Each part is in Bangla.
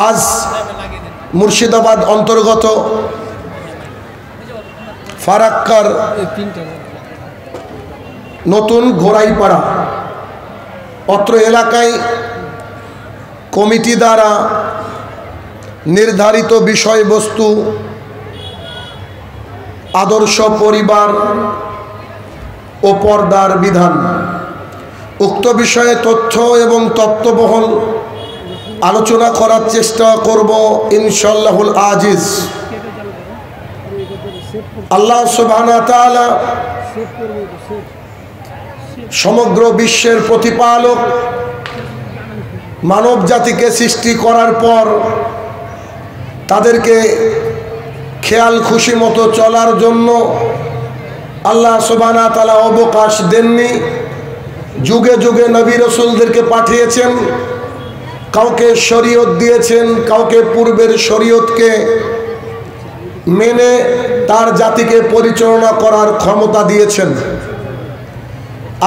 আজ মুর্শিদাবাদ অন্তর্গত ফারাক্কার নতুন ঘোড়াইপাড়া অত্র এলাকায় কমিটি দ্বারা নির্ধারিত বিষয়বস্তু আদর্শ পরিবার ও পর্দার বিধান উক্ত বিষয়ে তথ্য এবং তত্ত্ববহল আলোচনা করার চেষ্টা করব ইনশাআল্লাহুল আজিজ। আল্লাহ সুবহানাহু ওয়া তাআলা সমগ্র বিশ্বের প্রতিপালক মানব জাতিকে সৃষ্টি করার পর তাদেরকে খেয়াল খুশি মতো চলার জন্য আল্লাহ সুবহানাহু ওয়া তাআলা অবকাশ দেননি। যুগে যুগে নবী রাসূলদেরকে পাঠিয়েছেন, কাউকে শরীয়ত দিয়েছেন, কাউকে পূর্বের শরীয়তকে মেনে তার জাতিকে পরিচালনা করার ক্ষমতা দিয়েছেন।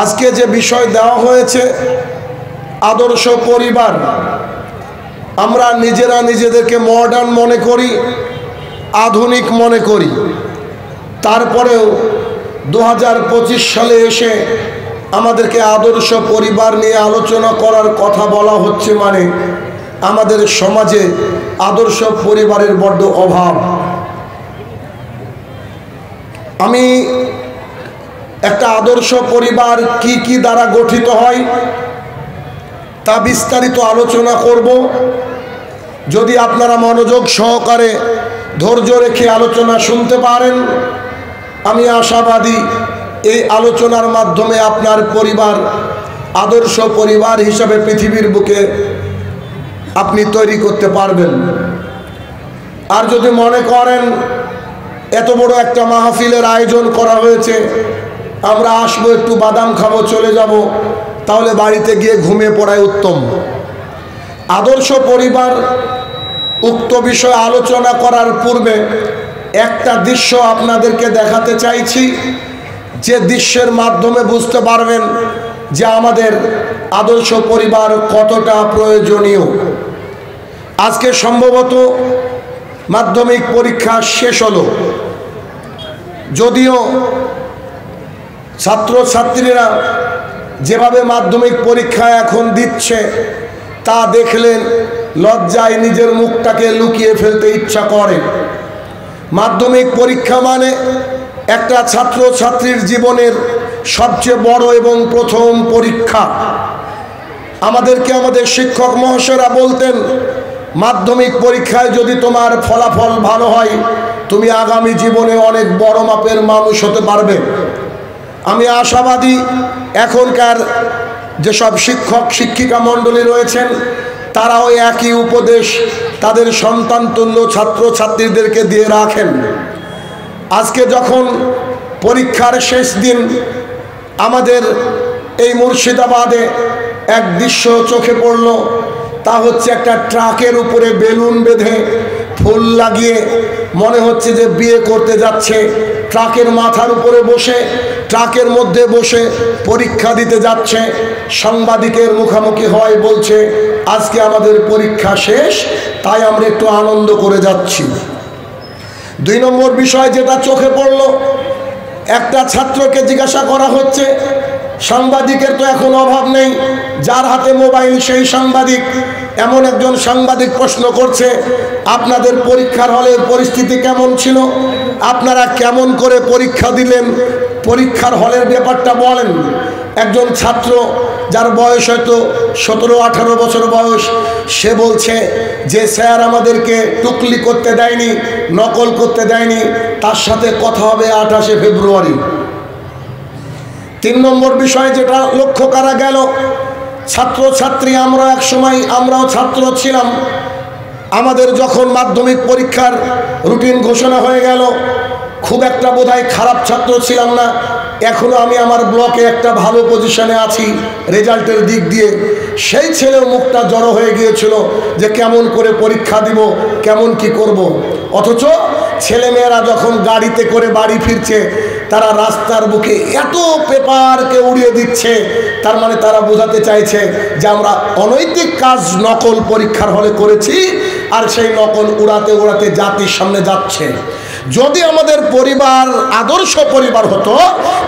আজকে যে বিষয় দেওয়া হয়েছে আদর্শ পরিবার, আমরা নিজেরা নিজেদেরকে মডার্ন মনে করি, আধুনিক মনে করি, তারপরেও 2025 সালে এসে আমাদেরকে আদর্শ পরিবার নিয়ে আলোচনা করার কথা বলা হচ্ছে, মানে আমাদের সমাজে আদর্শ পরিবারের বড্ড অভাব। আমি একটা আদর্শ পরিবার কি কি দ্বারা গঠিত হয় তা বিস্তারিত আলোচনা করব। যদি আপনারা মনোযোগ সহকারে ধৈর্য রেখে আলোচনা শুনতে পারেন, আমি আশাবাদী এই আলোচনার মাধ্যমে আপনার পরিবার আদর্শ পরিবার হিসাবে পৃথিবীর বুকে আপনি তৈরি করতে পারবেন। আর যদি মনে করেন এত বড় একটা মাহফিলের আয়োজন করা হয়েছে, আমরা আসবো, একটু বাদাম খাবো, চলে যাব, তাহলে বাড়িতে গিয়ে ঘুমিয়ে পড়াই উত্তম। আদর্শ পরিবার উক্ত বিষয়ে আলোচনা করার পূর্বে একটা দৃশ্য আপনাদেরকে দেখাতে চাইছি, যে দৃশ্যের মাধ্যমে বুঝতে পারবেন যে আমাদের আদর্শ পরিবার কতটা প্রয়োজনীয়। আজকে সম্ভবত মাধ্যমিক পরীক্ষা শেষ হলো, যদিও ছাত্রছাত্রীরা যেভাবে মাধ্যমিক পরীক্ষা এখন দিচ্ছে তা দেখলে লজ্জায় নিজের মুখটাকে লুকিয়ে ফেলতে ইচ্ছা করে। মাধ্যমিক পরীক্ষা মানে একটা ছাত্রছাত্রীর জীবনের সবচেয়ে বড় এবং প্রথম পরীক্ষা। আমাদেরকে আমাদের শিক্ষক মহাশয়রা বলতেন, মাধ্যমিক পরীক্ষায় যদি তোমার ফলাফল ভালো হয় তুমি আগামী জীবনে অনেক বড় মাপের মানুষ হতে পারবে। আমি আশাবাদী এখনকার যেসব শিক্ষক শিক্ষিকা মণ্ডলী রয়েছেন তারাও একই উপদেশ তাদের সন্তানতুল্য ছাত্রছাত্রীদেরকে দিয়ে রাখেন। আজকে যখন পরীক্ষার শেষ দিন, আমাদের এই মুর্শিদাবাদে এক দৃশ্য চোখে পড়ল, তা হচ্ছে একটা ট্রাকের উপরে বেলুন বেঁধে ফুল লাগিয়ে মনে হচ্ছে যে বিয়ে করতে যাচ্ছে, ট্রাকের মাথার উপরে বসে ট্রাকের মধ্যে বসে পরীক্ষা দিতে যাচ্ছে। সাংবাদিকের মুখোমুখি হয়, বলছে আজকে আমাদের পরীক্ষা শেষ, তাই আমরা একটু আনন্দ করে যাচ্ছি। 2 নম্বর বিষয় যেটা চোখে পড়ল, একটা ছাত্রকে জিজ্ঞাসা করা হচ্ছে, সাংবাদিকের তো এখন অভাব নেই, যার হাতে মোবাইল সেই সাংবাদিক। এমন একজন সাংবাদিক প্রশ্ন করছে, আপনাদের পরীক্ষার হলের পরিস্থিতি কেমন ছিল, আপনারা কেমন করে পরীক্ষা দিলেন, পরীক্ষার হলের ব্যাপারটা বলেন। একজন ছাত্র যার বয়স হয়তো 17-18 বছর বয়স, সে বলছে যে স্যার আমাদেরকে টুকলি করতে দেয়নি, নকল করতে দেয়নি, তার সাথে কথা হবে 28শে ফেব্রুয়ারি। 3 নম্বর বিষয় যেটা লক্ষ্য করা গেল, ছাত্রছাত্রী আমরা এক সময় আমরাও ছাত্র ছিলাম, আমাদের যখন মাধ্যমিক পরীক্ষার রুটিন ঘোষণা হয়ে গেল, খুব একটা বোধহয় খারাপ ছাত্র ছিলাম না। এখনো আমি আমার ব্লকে একটা ভালো পজিশনে আছি রেজাল্টের দিক দিয়ে। সেই ছেলের মুখটা জড়ো হয়ে গিয়েছিল যে কেমন করে পরীক্ষা দিব, কেমন কি করব। অথচ ছেলেমেয়েরা যখন গাড়িতে করে বাড়ি ফিরছে, তারা রাস্তার বুকে এত পেপারকে উড়িয়ে দিচ্ছে, তার মানে তারা বোঝাতে চাইছে যে আমরা অনৈতিক কাজ নকল পরীক্ষার হলে করেছি, আর সেই নকল উড়াতে উড়াতে জাতির সামনে যাচ্ছে। যদি আমাদের পরিবার আদর্শ পরিবার হতো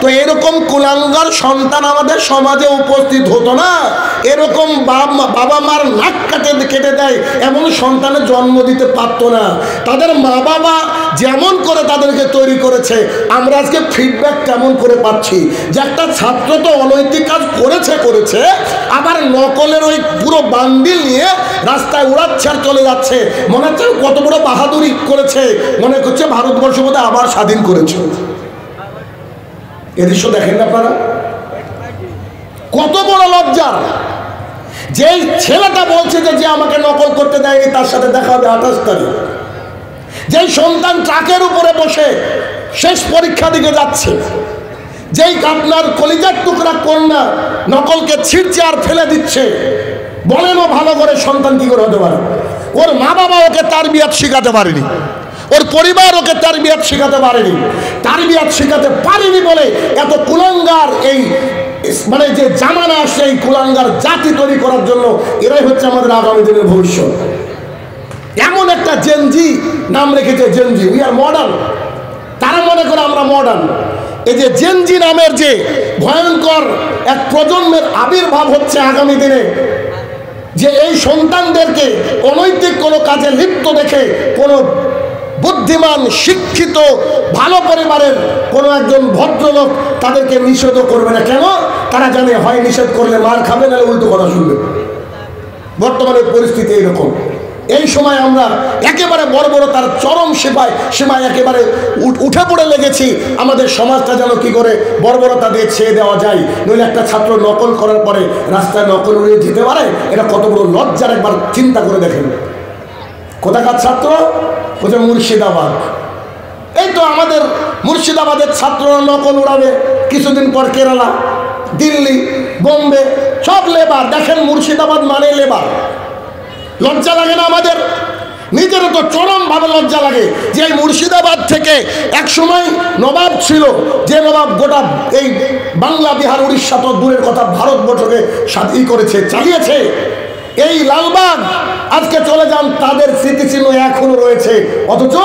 তো এরকম কুলাঙ্গার সন্তান আমাদের সমাজে উপস্থিত হতো না। এরকম বাবা মার নাক কেটে দেয় এমন সন্তানের জন্ম দিতে পারতো না। তাদের মা বাবা যেমন করে তাদেরকে তৈরি করেছে, আমরা আজকে ফিডব্যাক কেমন করে পাচ্ছি যে একটা ছাত্র তো অনৈতিক কাজ করেছে, আবার নকলের ওই পুরো বান্ডিল নিয়ে রাস্তায় উড়াচ্ছে আর চলে যাচ্ছে। মনে হচ্ছে কত বড় বাহাদুরি করেছে, মনে করছে ভারতবর্ষ বোধহয় আবার স্বাধীন করেছে। এ দৃশ্য দেখেন না আপনারা? কত বড় লজ্জার! যেই ছেলেটা বলছে যে আমাকে নকল করতে দেয়নি, তার সাথে দেখা হবে 28 তারিখ। যেই সন্তান ট্রাকের উপরে বসে শেষ পরীক্ষা দিকে যাচ্ছে, যেই আপনার কলিজার টুকরা কন্যা নকলকে ছিঁড়ছে আর ফেলে দিচ্ছে, বলেন ও ভালো করে সন্তান কি করে হতে পারে? ওর মা বাবা ওকে তারবিয়াত শিখাতে পারেনি, ওর পরিবার ওকে তারবিয়াত শিখাতে পারেনি। তারবিয়াত শিখাতে পারেনি বলে এত কুলাঙ্গার এই মানে যে জামানা আসছে, এই কুলাঙ্গার জাতি তৈরি করার জন্য এরাই হচ্ছে আমাদের আগামী দিনের ভবিষ্যৎ। এমন একটা জেনজি নাম রেখেছে, জেনজি, উই আর মডার্ন। তারা মনে করে আমরা মডার্ন। এই যে জেনজি নামের যে ভয়ঙ্কর এক প্রজন্মের আবির্ভাব হচ্ছে আগামী দিনে, যে এই সন্তানদেরকে অনৈতিক কোনো কাজে লিপ্ত দেখে কোনো বুদ্ধিমান শিক্ষিত ভালো পরিবারের কোনো একজন ভদ্রলোক তাদেরকে নিষেধ করবে না। কেন? তারা জানে হয় নিষেধ করলে মার খাবে, না উল্টো কথা শুনবে। বর্তমানের পরিস্থিতি এইরকম। এই সময় আমরা একেবারে বড় বড় তার চরম সীমায় একেবারে উঠে পড়ে লেগেছি। আমাদের সমাজটা যেন কি করে বর্বরতা দিয়ে ছেয়ে দেওয়া যায়। নইলে একটা ছাত্র নকল করার পরে রাস্তায় নকল উড়িয়ে দিতে পারে, এটা কত বড় লজ্জার, একবার চিন্তা করে দেখেন। কোথাকার ছাত্র? বলছে মুর্শিদাবাদ। এই তো আমাদের মুর্শিদাবাদের ছাত্ররা নকল উড়াবে, কিছুদিন পর কেরালা, দিল্লি, বোম্বে সব লেবার। দেখেন মুর্শিদাবাদ মানে লেবার। লজ্জা লাগে না আমাদের? নিজেরও তো চরমভাবে লজ্জা লাগে যে এই মুর্শিদাবাদ থেকে এক সময় নবাব ছিল, যে নবাব গোটা এই বাংলা, বিহার, উড়িষ্যা তো দূরের কথা, ভারতবর্ষকে স্বাধীন করেছে, চালিয়েছে। এই লালবাগ আজকে চলে যান, তাদের স্মৃতিচিহ্ন এখনো রয়েছে, অথচ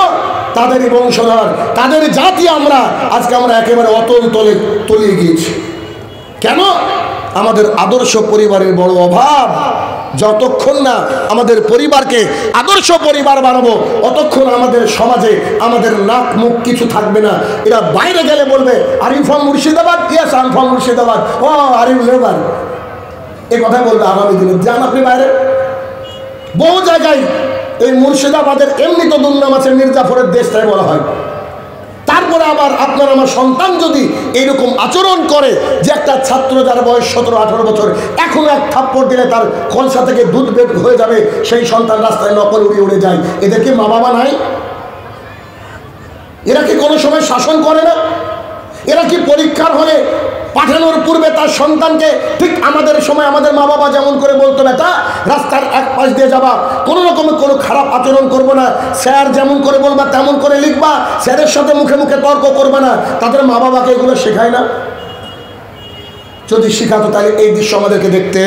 তাদেরই বংশধর, তাদের জাতি আমরা আজকে আমরা একেবারে অতল তলে তলিয়ে গিয়েছি। কেন? আমাদের আদর্শ পরিবারের বড় অভাব। যতক্ষণ না আমাদের পরিবারকে আদর্শ পরিবার বানাবো, অতক্ষণ আমাদের সমাজে আমাদের নাক মুখ কিছু থাকবে না। এরা বাইরে গেলে বলবে, are you from Murshidabad? Yes, I am from Murshidabad. Oh, are you labour? এই কথা বলবে আগামী দিনে। যান আপনি বাইরে, বহু জায়গায় এই মুর্শিদাবাদের এমনি তো দুর্নাম আছে, মির্জাফরের দেশ তাই বলা হয়। তারপরে আবার আপনার আমার সন্তান যদি এইরকম আচরণ করে, যে একটা ছাত্র যার বয়স 17-18 বছর, এখনো এক থাপ্পড় দিলে তার কলসা থেকে দুধ বের হয়ে যাবে, সেই সন্তান রাস্তায় নকল উড়ে যায়। এদেরকে মা বাবা নাই? এরা কি কোনো সময় শাসন করে না? এরা কি পরীক্ষার হলে পাঠানোর পূর্বে তার সন্তানকে ঠিক আমাদের সময় আমাদের মা বাবা যেমন করে বলতো, বেটা রাস্তার এক পাশ দিয়ে যাবা, কোনো রকম কোনো খারাপ আচরণ করবো না, স্যার যেমন করে বলবা তেমন করে লিখবা, স্যারের সাথে মুখে মুখে তর্ক করবে না, তাদের মা বাবাকে এগুলো শেখায় না? যদি শেখাতো তাহলে এই দৃশ্য আমাদেরকে দেখতে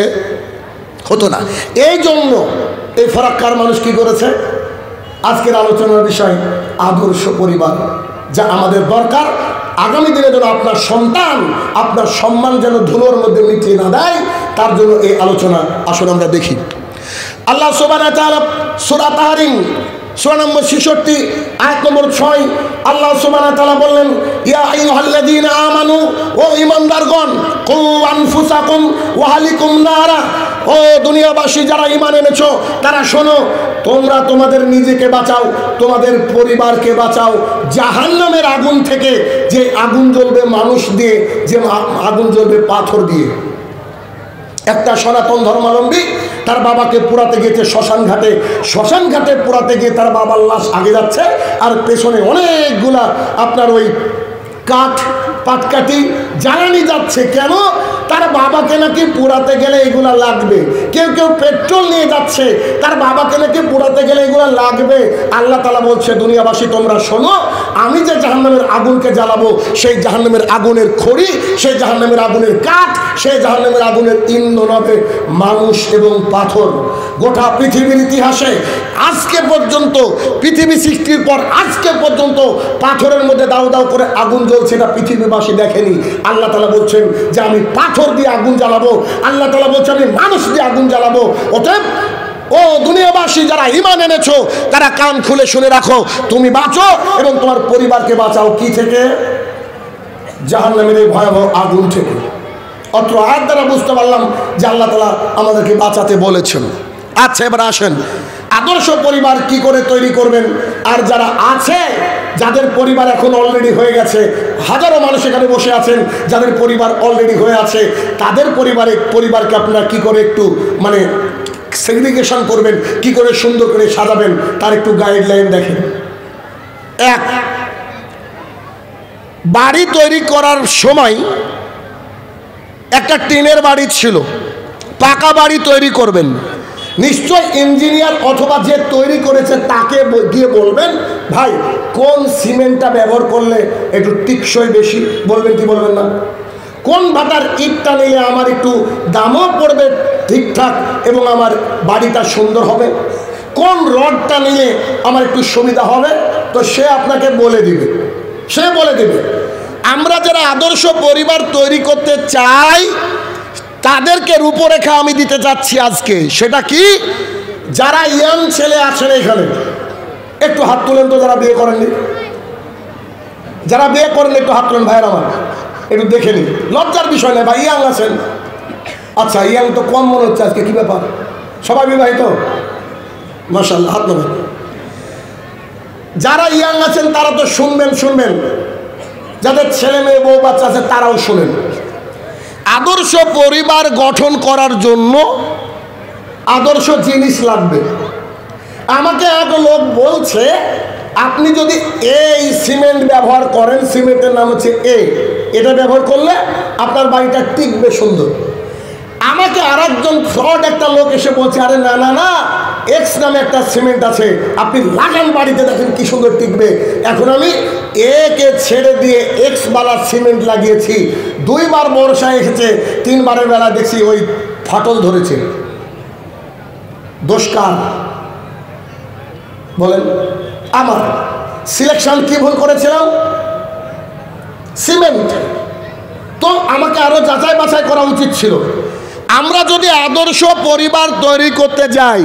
হতো না। এই জন্য এই ফরাক্কার মানুষ কি করেছে? আজকের আলোচনার বিষয় আদর্শ পরিবার, যা আমাদের দরকার। আগামী দিনে যেন আপনার সন্তান আপনার সম্মান যেন ধুলোর মধ্যে মিটিয়ে না দেয়, তার জন্য এই আলোচনা। আসলে আমরা দেখি আল্লাহ সুবহানাহু ওয়া তাআলা সূরা তাহরিম সূরা নম্বর 66 আয়াত নম্বর 6 আল্লাহ সুবহানাহু ওয়া তাআলা বললেন, ইয়া আইয়ুহাল্লাযীনা আমানু, ও ঈমানদারগণ, কু আনফুসাকুম ওয়া আহলিকুম নারা, ও দুনিয়াবাসী যারা ঈমান এনেছো তারা শোনো, তোমরা তোমাদের নিজেকে বাঁচাও, তোমাদের পরিবারকে বাঁচাও জাহান্নামের আগুন থেকে, যে আগুন জ্বলবে মানুষ দিয়ে, যে আগুন জ্বলবে পাথর দিয়ে। একটা সনাতন ধর্মাবলম্বী তার বাবাকে পোড়াতে গিয়েছে শ্মশান ঘাটে পোড়াতে গিয়ে তার বাবার লাশ আগে যাচ্ছে, আর পেছনে অনেকগুলা আপনার ওই কাঠ, পাটকাঠি, জ্বালানি যাচ্ছে কেন? তার বাবাকে নাকি পোড়াতে গেলে এগুলা লাগবে। কেউ কেউ পেট্রোল নিয়ে যাচ্ছে, তার বাবাকে নাকি পোড়াতে গেলে এগুলা লাগবে। আল্লাহ তাআলা বলছে, দুনিয়াবাসী তোমরা শোনো, আমি যে জাহান্নামের আগুনকে জ্বালাবো, সেই জাহান্নামের আগুনের খড়ি, সেই জাহান্নামের আগুনের কাঠ, সেই জাহান্নামের আগুনের ইন্ধন হবে মানুষ এবং পাথর। গোটা পৃথিবীর ইতিহাসে আজকে পর্যন্ত, পৃথিবী সৃষ্টির পর আজকে পর্যন্ত পাথরের মধ্যে দাউ দাউ করে আগুন জ্বলছে, এটা পৃথিবীবাসী দেখেনি। আল্লাহ তাআলা বলছেন যে আমি পাথর দিয়ে আগুন জ্বালাবো, আল্লাহ তাআলা বলছেন আমি মানুষ দিয়ে আগুন জ্বালাবো। অতএব ও দুনিয়াবাসী যারা ঈমান এনেছো, তারা কান খুলে শুনে রাখো, তুমি বাঁচো এবং তোমার পরিবারকে বাঁচাও। কি থেকে? জাহান্নামের এই ভয়াবহ আগুন থেকে। অত্র আয়াত দ্বারা বুঝতে পারলাম যে আল্লাহ তাআলা আমাদেরকে বাঁচাতে বলেছেন। আচ্ছা, এবার আসেন আদর্শ পরিবার কি করে তৈরি করবেন। আর যারা আছে, যাদের পরিবার এখন অলরেডি হয়ে গেছে, হাজারো মানুষ এখানে বসে আছেন যাদের পরিবার অলরেডি হয়ে আছে, তাদের পরিবারকে আপনারা কি করে একটু মানে সেগ্রিগেশন করবেন, কি করে সুন্দর করে সাজাবেন, তার একটু গাইডলাইন দেখেন। এক, বাড়ি তৈরি করার সময় একটা টিনের বাড়ি ছিল, পাকা বাড়ি তৈরি করবেন, নিশ্চয় ইঞ্জিনিয়ার অথবা যে তৈরি করেছে তাকে গিয়ে বলবেন, ভাই কোন সিমেন্টটা ব্যবহার করলে একটু টিকসই বেশি, বলবেন কি বলবেন না? কোন ভাটার ইটটা নিলে আমার একটু দামও পড়বে ঠিকঠাক এবং আমার বাড়িটা সুন্দর হবে, কোন রডটা নিলে আমার একটু সুবিধা হবে, তো সে আপনাকে বলে দিবে, সে বলে দিবে। আমরা যারা আদর্শ পরিবার তৈরি করতে চাই, তাদেরকে রূপরেখা আমি দিতে চাচ্ছি আজকে। সেটা কি? যারা ইয়াং ছেলে আছেন এখানে, একটু হাত তুলেন তো, যারা বিয়ে করেননি, যারা বিয়ে করেন একটু হাত তুলেন ভাইয়ের আমার, একটু দেখে নিন, লজ্জার বিষয় নয় ভাই, ইয়াং আছেন। আচ্ছা, ইয়াং তো কম মনে হচ্ছে আজকে, কি ব্যাপার? সবাই বিবাহিত? মাশাআল্লাহ, হাত নেবেন। যারা ইয়াং আছেন তারা তো শুনবেন, যাদের ছেলে মেয়ে বউ বাচ্চা আছে তারাও শুনেন। আদর্শ পরিবার গঠন করার জন্য আদর্শ জিনিস লাগবে। আমাকে এক লোক বলছে, আপনি যদি এই সিমেন্ট ব্যবহার করেন, সিমেন্টের নাম হচ্ছে এটা ব্যবহার করলে আপনার বাড়িটা টিকবে সুন্দর। আমাকে আর একজন ফ্রড একটা লোক এসে বলছে, আরে না না না, এক্স নামে একটা সিমেন্ট আছে, আপনি লাগান বাড়িতে, দেখেন কি সুন্দর টিকবে। এখন আমি একে ছেড়ে দিয়ে এক্স বালা সিমেন্ট লাগিয়েছি, 2 বার বর্ষা এসেছে, 3 বারের বেলা দেখছি ওই ফাটল ধরেছে। দোষ কার বলেন? আমার সিলেকশন কি ভুল করেছিলাম? সিমেন্ট। তো আমাকে আরো যাচাই বাছাই করা উচিত ছিল। আমরা যদি আদর্শ পরিবার তৈরি করতে যাই,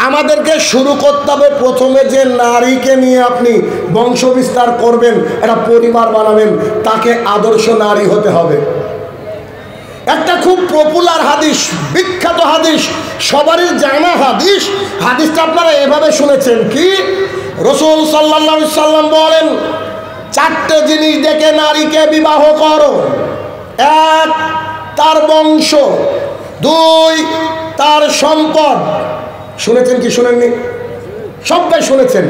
আমাদেরকে শুরু করতে হবে প্রথমে যে নারীকে নিয়ে আপনি বংশ বিস্তার করবেন, একটা পরিবার বানাবেন, তাকে আদর্শ নারী হতে হবে। একটা খুব পপুলার হাদিস, বিখ্যাত হাদিস, সবারই জানা হাদিস, হাদিসটা আপনারা এভাবে শুনেছেন কি? রাসূল সাল্লাল্লাহু আলাইহি সাল্লাম বলেন, 4টে জিনিস দেখে নারীকে বিবাহ করো। 1, তার বংশ, 2, তার সম্পদ। শুনেছেন কি শুনেননি? সবাই শুনেছেন।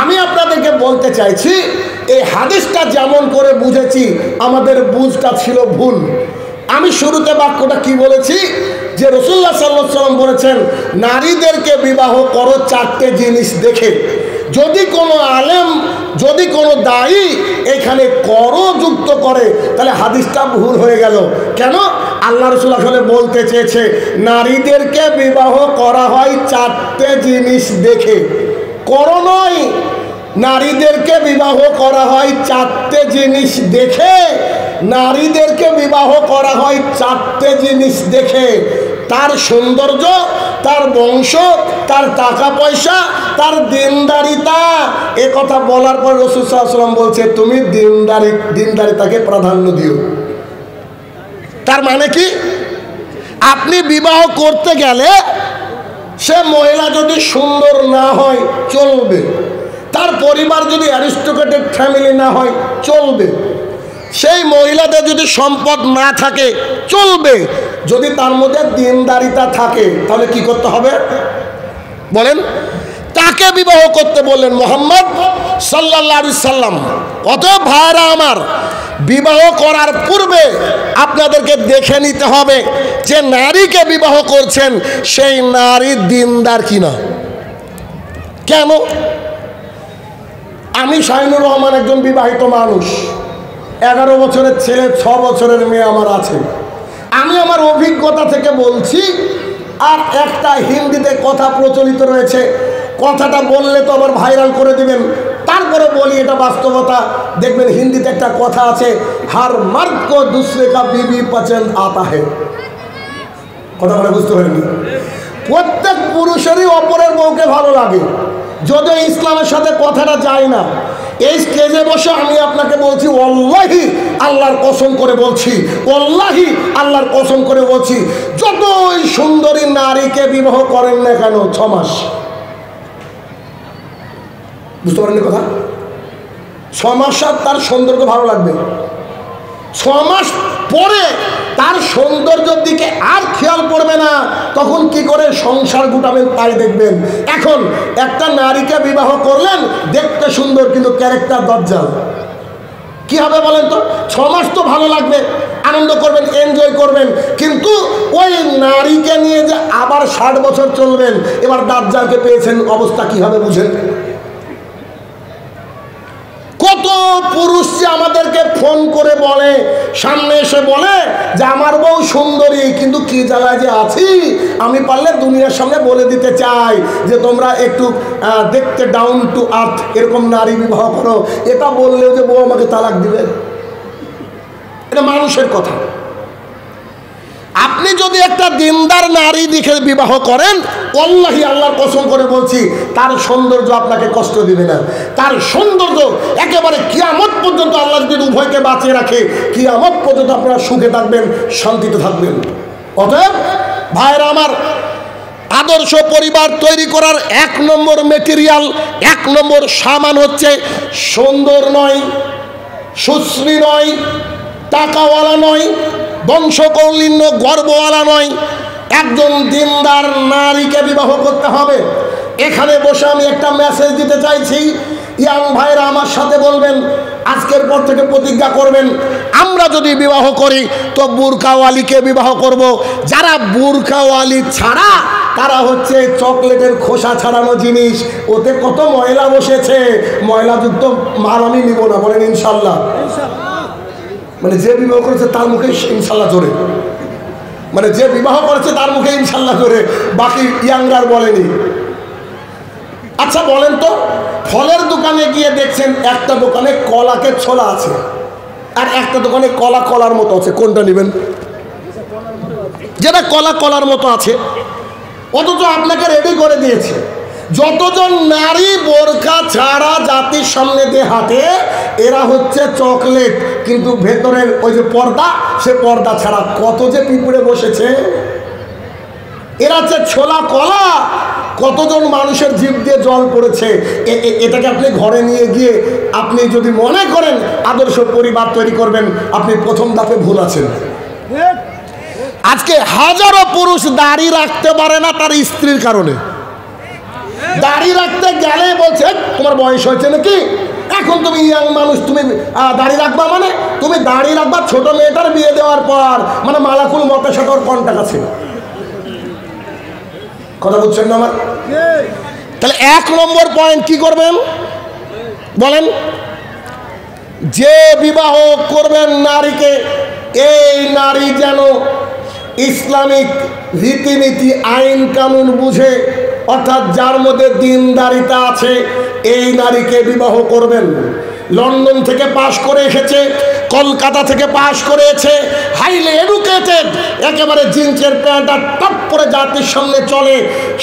আমি আপনাদেরকে বলতে চাইছি, এই হাদিসটা যেমন করে বুঝেছি, আমাদের বুঝটা ছিল ভুল। আমি শুরুতে বাক্যটা কি বলেছি, যে রাসূলুল্লাহ সাল্লাল্লাহু আলাইহি ওয়াসাল্লাম বলেছেন, নারীদেরকে বিবাহ করো 4টে জিনিস দেখে। যদি কোনো আলেম, যদি কোনো দায়ী এখানে করো যুক্ত করে, তাহলে হাদিসটা ভুল হয়ে গেল। কেন? আল্লাহ রাসূল আসলে বলতে চেয়েছে, নারীদেরকে বিবাহ করা হয় 4টে জিনিস দেখে, করো নয়। নারীদেরকে বিবাহ করা হয় 4টে জিনিস দেখে, নারীদেরকে বিবাহ করা হয় 4টে জিনিস দেখে। তার সৌন্দর্য, তার বংশ, তার টাকা পয়সা, তার দিনদারিতা। এ কথা বলার পর রাসূল সাল্লাল্লাহু আলাইহি ওয়াসাল্লাম বলছে, তুমি দিনদারিতাকে প্রাধান্য দিও। তার মানে কি? আপনি বিবাহ করতে গেলে সে মহিলা যদি সুন্দর না হয় চলবে, তার পরিবার যদি অ্যারিস্টোক্রেটিক ফ্যামিলি না হয় চলবে, সেই মহিলাদের যদি সম্পদ না থাকে চলবে, যদি তার মধ্যে দিনদারিতা থাকে, তাহলে কি করতে হবে বলেন? তাকে বিবাহ করতে বললেন মুহাম্মদ সাল্লাল্লাহু আলাইহি সাল্লাম। অতএব ভাইরা আমার, বিবাহ করার পূর্বে আপনাদেরকে দেখে নিতে হবে যে নারীকে বিবাহ করছেন সেই নারী দিনদার কিনা। কেন? আমি শাহিনুর রহমান একজন বিবাহিত মানুষ, 11 বছরের ছেলে, 6 বছরের মেয়ে আমার আছে। আমি আমার অভিজ্ঞতা থেকে বলছি। আর একটা হিন্দিতে কথা প্রচলিত রয়েছে, কথাটা বললে তো আবার ভাইরাল করে দিবেন, তারপরে বলি এটা বাস্তবতা। দেখবেন হিন্দিতে একটা কথা আছে, হার মার্দ কো দুসরে কা বিবি পছন্দ আতা হে। কথা বলে বুঝতে পারেননি? প্রত্যেক পুরুষেরই অপরের বউকে ভালো লাগে, যদিও ইসলামের সাথে কথাটা যায় না। এই স্টেজে বসে আমি আপনাকে বলছি, ওয়াল্লাহি আল্লাহর কসম করে বলছি, ওয়াল্লাহি আল্লাহর কসম করে বলছি, যতই সুন্দরী নারীকে বিবাহ করেন না কেন 6 মাস, বুঝতে পারেন কথা, 6 মাস তার সৌন্দর্য ভালো লাগবে। 6 মাস পরে তার সৌন্দর্যের দিকে আর খেয়াল পড়বে না, তখন কি করে সংসার গুটাবেন তাই দেখবেন। এখন একটা নারীকে বিবাহ করলেন, দেখতে সুন্দর কিন্তু ক্যারেক্টার দজ্জাল, কি হবে বলেন তো? 6 মাস তো ভালো লাগবে, আনন্দ করবেন, এনজয় করবেন, কিন্তু ওই নারীকে নিয়ে যে আবার 60 বছর চলবেন, এবার দাজ্জালকে পেয়েছেন, অবস্থা কি হবে বুঝেন? কত পুরুষ যে আমাদেরকে ফোন করে বলে, সামনে এসে বলে যে আমার বউ সুন্দরী, কিন্তু কি জ্বালায় যে আছি। আমি পারলে দুনিয়ার সামনে বলে দিতে চাই যে তোমরা একটু দেখতে ডাউন টু আর্থ এরকম নারী বিবাহ করো। এটা বললেও যে বউ আমাকে তালাক দিবে, এটা মানুষের কথা। আপনি যদি একটা দিনদার নারী দেখে বিবাহ করেন, ওয়াল্লাহি আল্লাহর কসম করে বলছি, তার সৌন্দর্য আপনাকে কষ্ট দিবে না। তার সৌন্দর্য একেবারে কিয়ামত পর্যন্ত, আল্লাহ যদি উভয়কে বাঁচিয়ে রাখে, কিয়ামত পর্যন্ত আপনারা সুখে থাকবেন, শান্তিতে থাকবেন। অতএব ভাইরা আমার, আদর্শ পরিবার তৈরি করার 1 নম্বর মেটেরিয়াল, 1 নম্বর সামান হচ্ছে সুন্দর নয়, সুশ্রী নয়, টাকাওয়ালা নয়, বংশকৌলিন্য গর্বওয়ালা নয়, একজন দিনদার নারীকে বিবাহ করতে হবে। এখানে বসে আমি একটা মেসেজ দিতে চাইছি, ইয়াং ভাইরা আমার সাথে বলবেন, আজকের পর থেকে প্রতিজ্ঞা করবেন, আমরা যদি বিবাহ করি তো বুরকাওয়ালিকে বিবাহ করব। যারা বুরকাওয়ালি ছাড়া, তারা হচ্ছে চকলেটের খোসা ছাড়ানো জিনিস, ওতে কত ময়লা বসেছে, ময়লাযুক্ত মাল আমি নিব না, বলেন ইনশাল্লাহ। মানে যে বিবাহ করেছে তার মুখে ইনশাল্লাহ জোরে, মানে যে বিবাহ করেছে তার মুখে ইনশাল্লাহ জোরে, বাকি ইয়াঙ্গার বলেনি। আচ্ছা বলেন তো, ফলের দোকানে গিয়ে দেখছেন একটা দোকানে কলাকে ছোলা আছে, আর একটা দোকানে কলা কলার মতো আছে, কোনটা নেবেন? যেটা কলা কলার মতো আছে, অথচ আপনাকে রেডি করে দিয়েছে। যতজন নারী বোরকা ছাড়া জাতির সামনে দিয়ে হাঁটে, এরা হচ্ছে চকলেট, কিন্তু ভেতরের ওই যে পর্দা, সে পর্দা ছাড়া কত যে পিঁপড়ে বসেছে। এরা হচ্ছে ছোলা কলা, কতজন মানুষের জিভ দিয়ে জল পড়েছে। এটাকে আপনি ঘরে নিয়ে গিয়ে আপনি যদি মনে করেন আদর্শ পরিবার তৈরি করবেন, আপনি প্রথম ধাপে ভুল আছেন। আজকে হাজারো পুরুষ দাড়ি রাখতে পারে না তার স্ত্রীর কারণে। দাড়ি রাখতে গেলে বলছে তোমার বয়স হয়েছে নাকি, এখন তুমি ইয়াং মানুষ, তুমি দাড়ি রাখবা, মানে তুমি দাড়ি রাখবা ছোট মেয়েটার বিয়ে দেওয়ার পর, মানে মালাকুল মতের সাথে ওর কন্টাক্ট আছে। কথা বুঝছেন না আমার? তাহলে 1 নম্বর পয়েন্ট কি করবেন বলেন? যে বিবাহ করবেন নারীকে, এই নারী যেন ইসলামিক রীতিনীতি আইন কানুন বুঝে, অর্থাৎ যার মধ্যে দিনদারিতা আছে, এই নারীকে বিবাহ করবেন। লন্ডন থেকে পাশ করে এসেছে, কলকাতা থেকে পাশ করেছে, হাইলি এডুকেটেড, একেবারে জিন্সের প্যান্ট আর টপ করে জাতির সামনে চলে,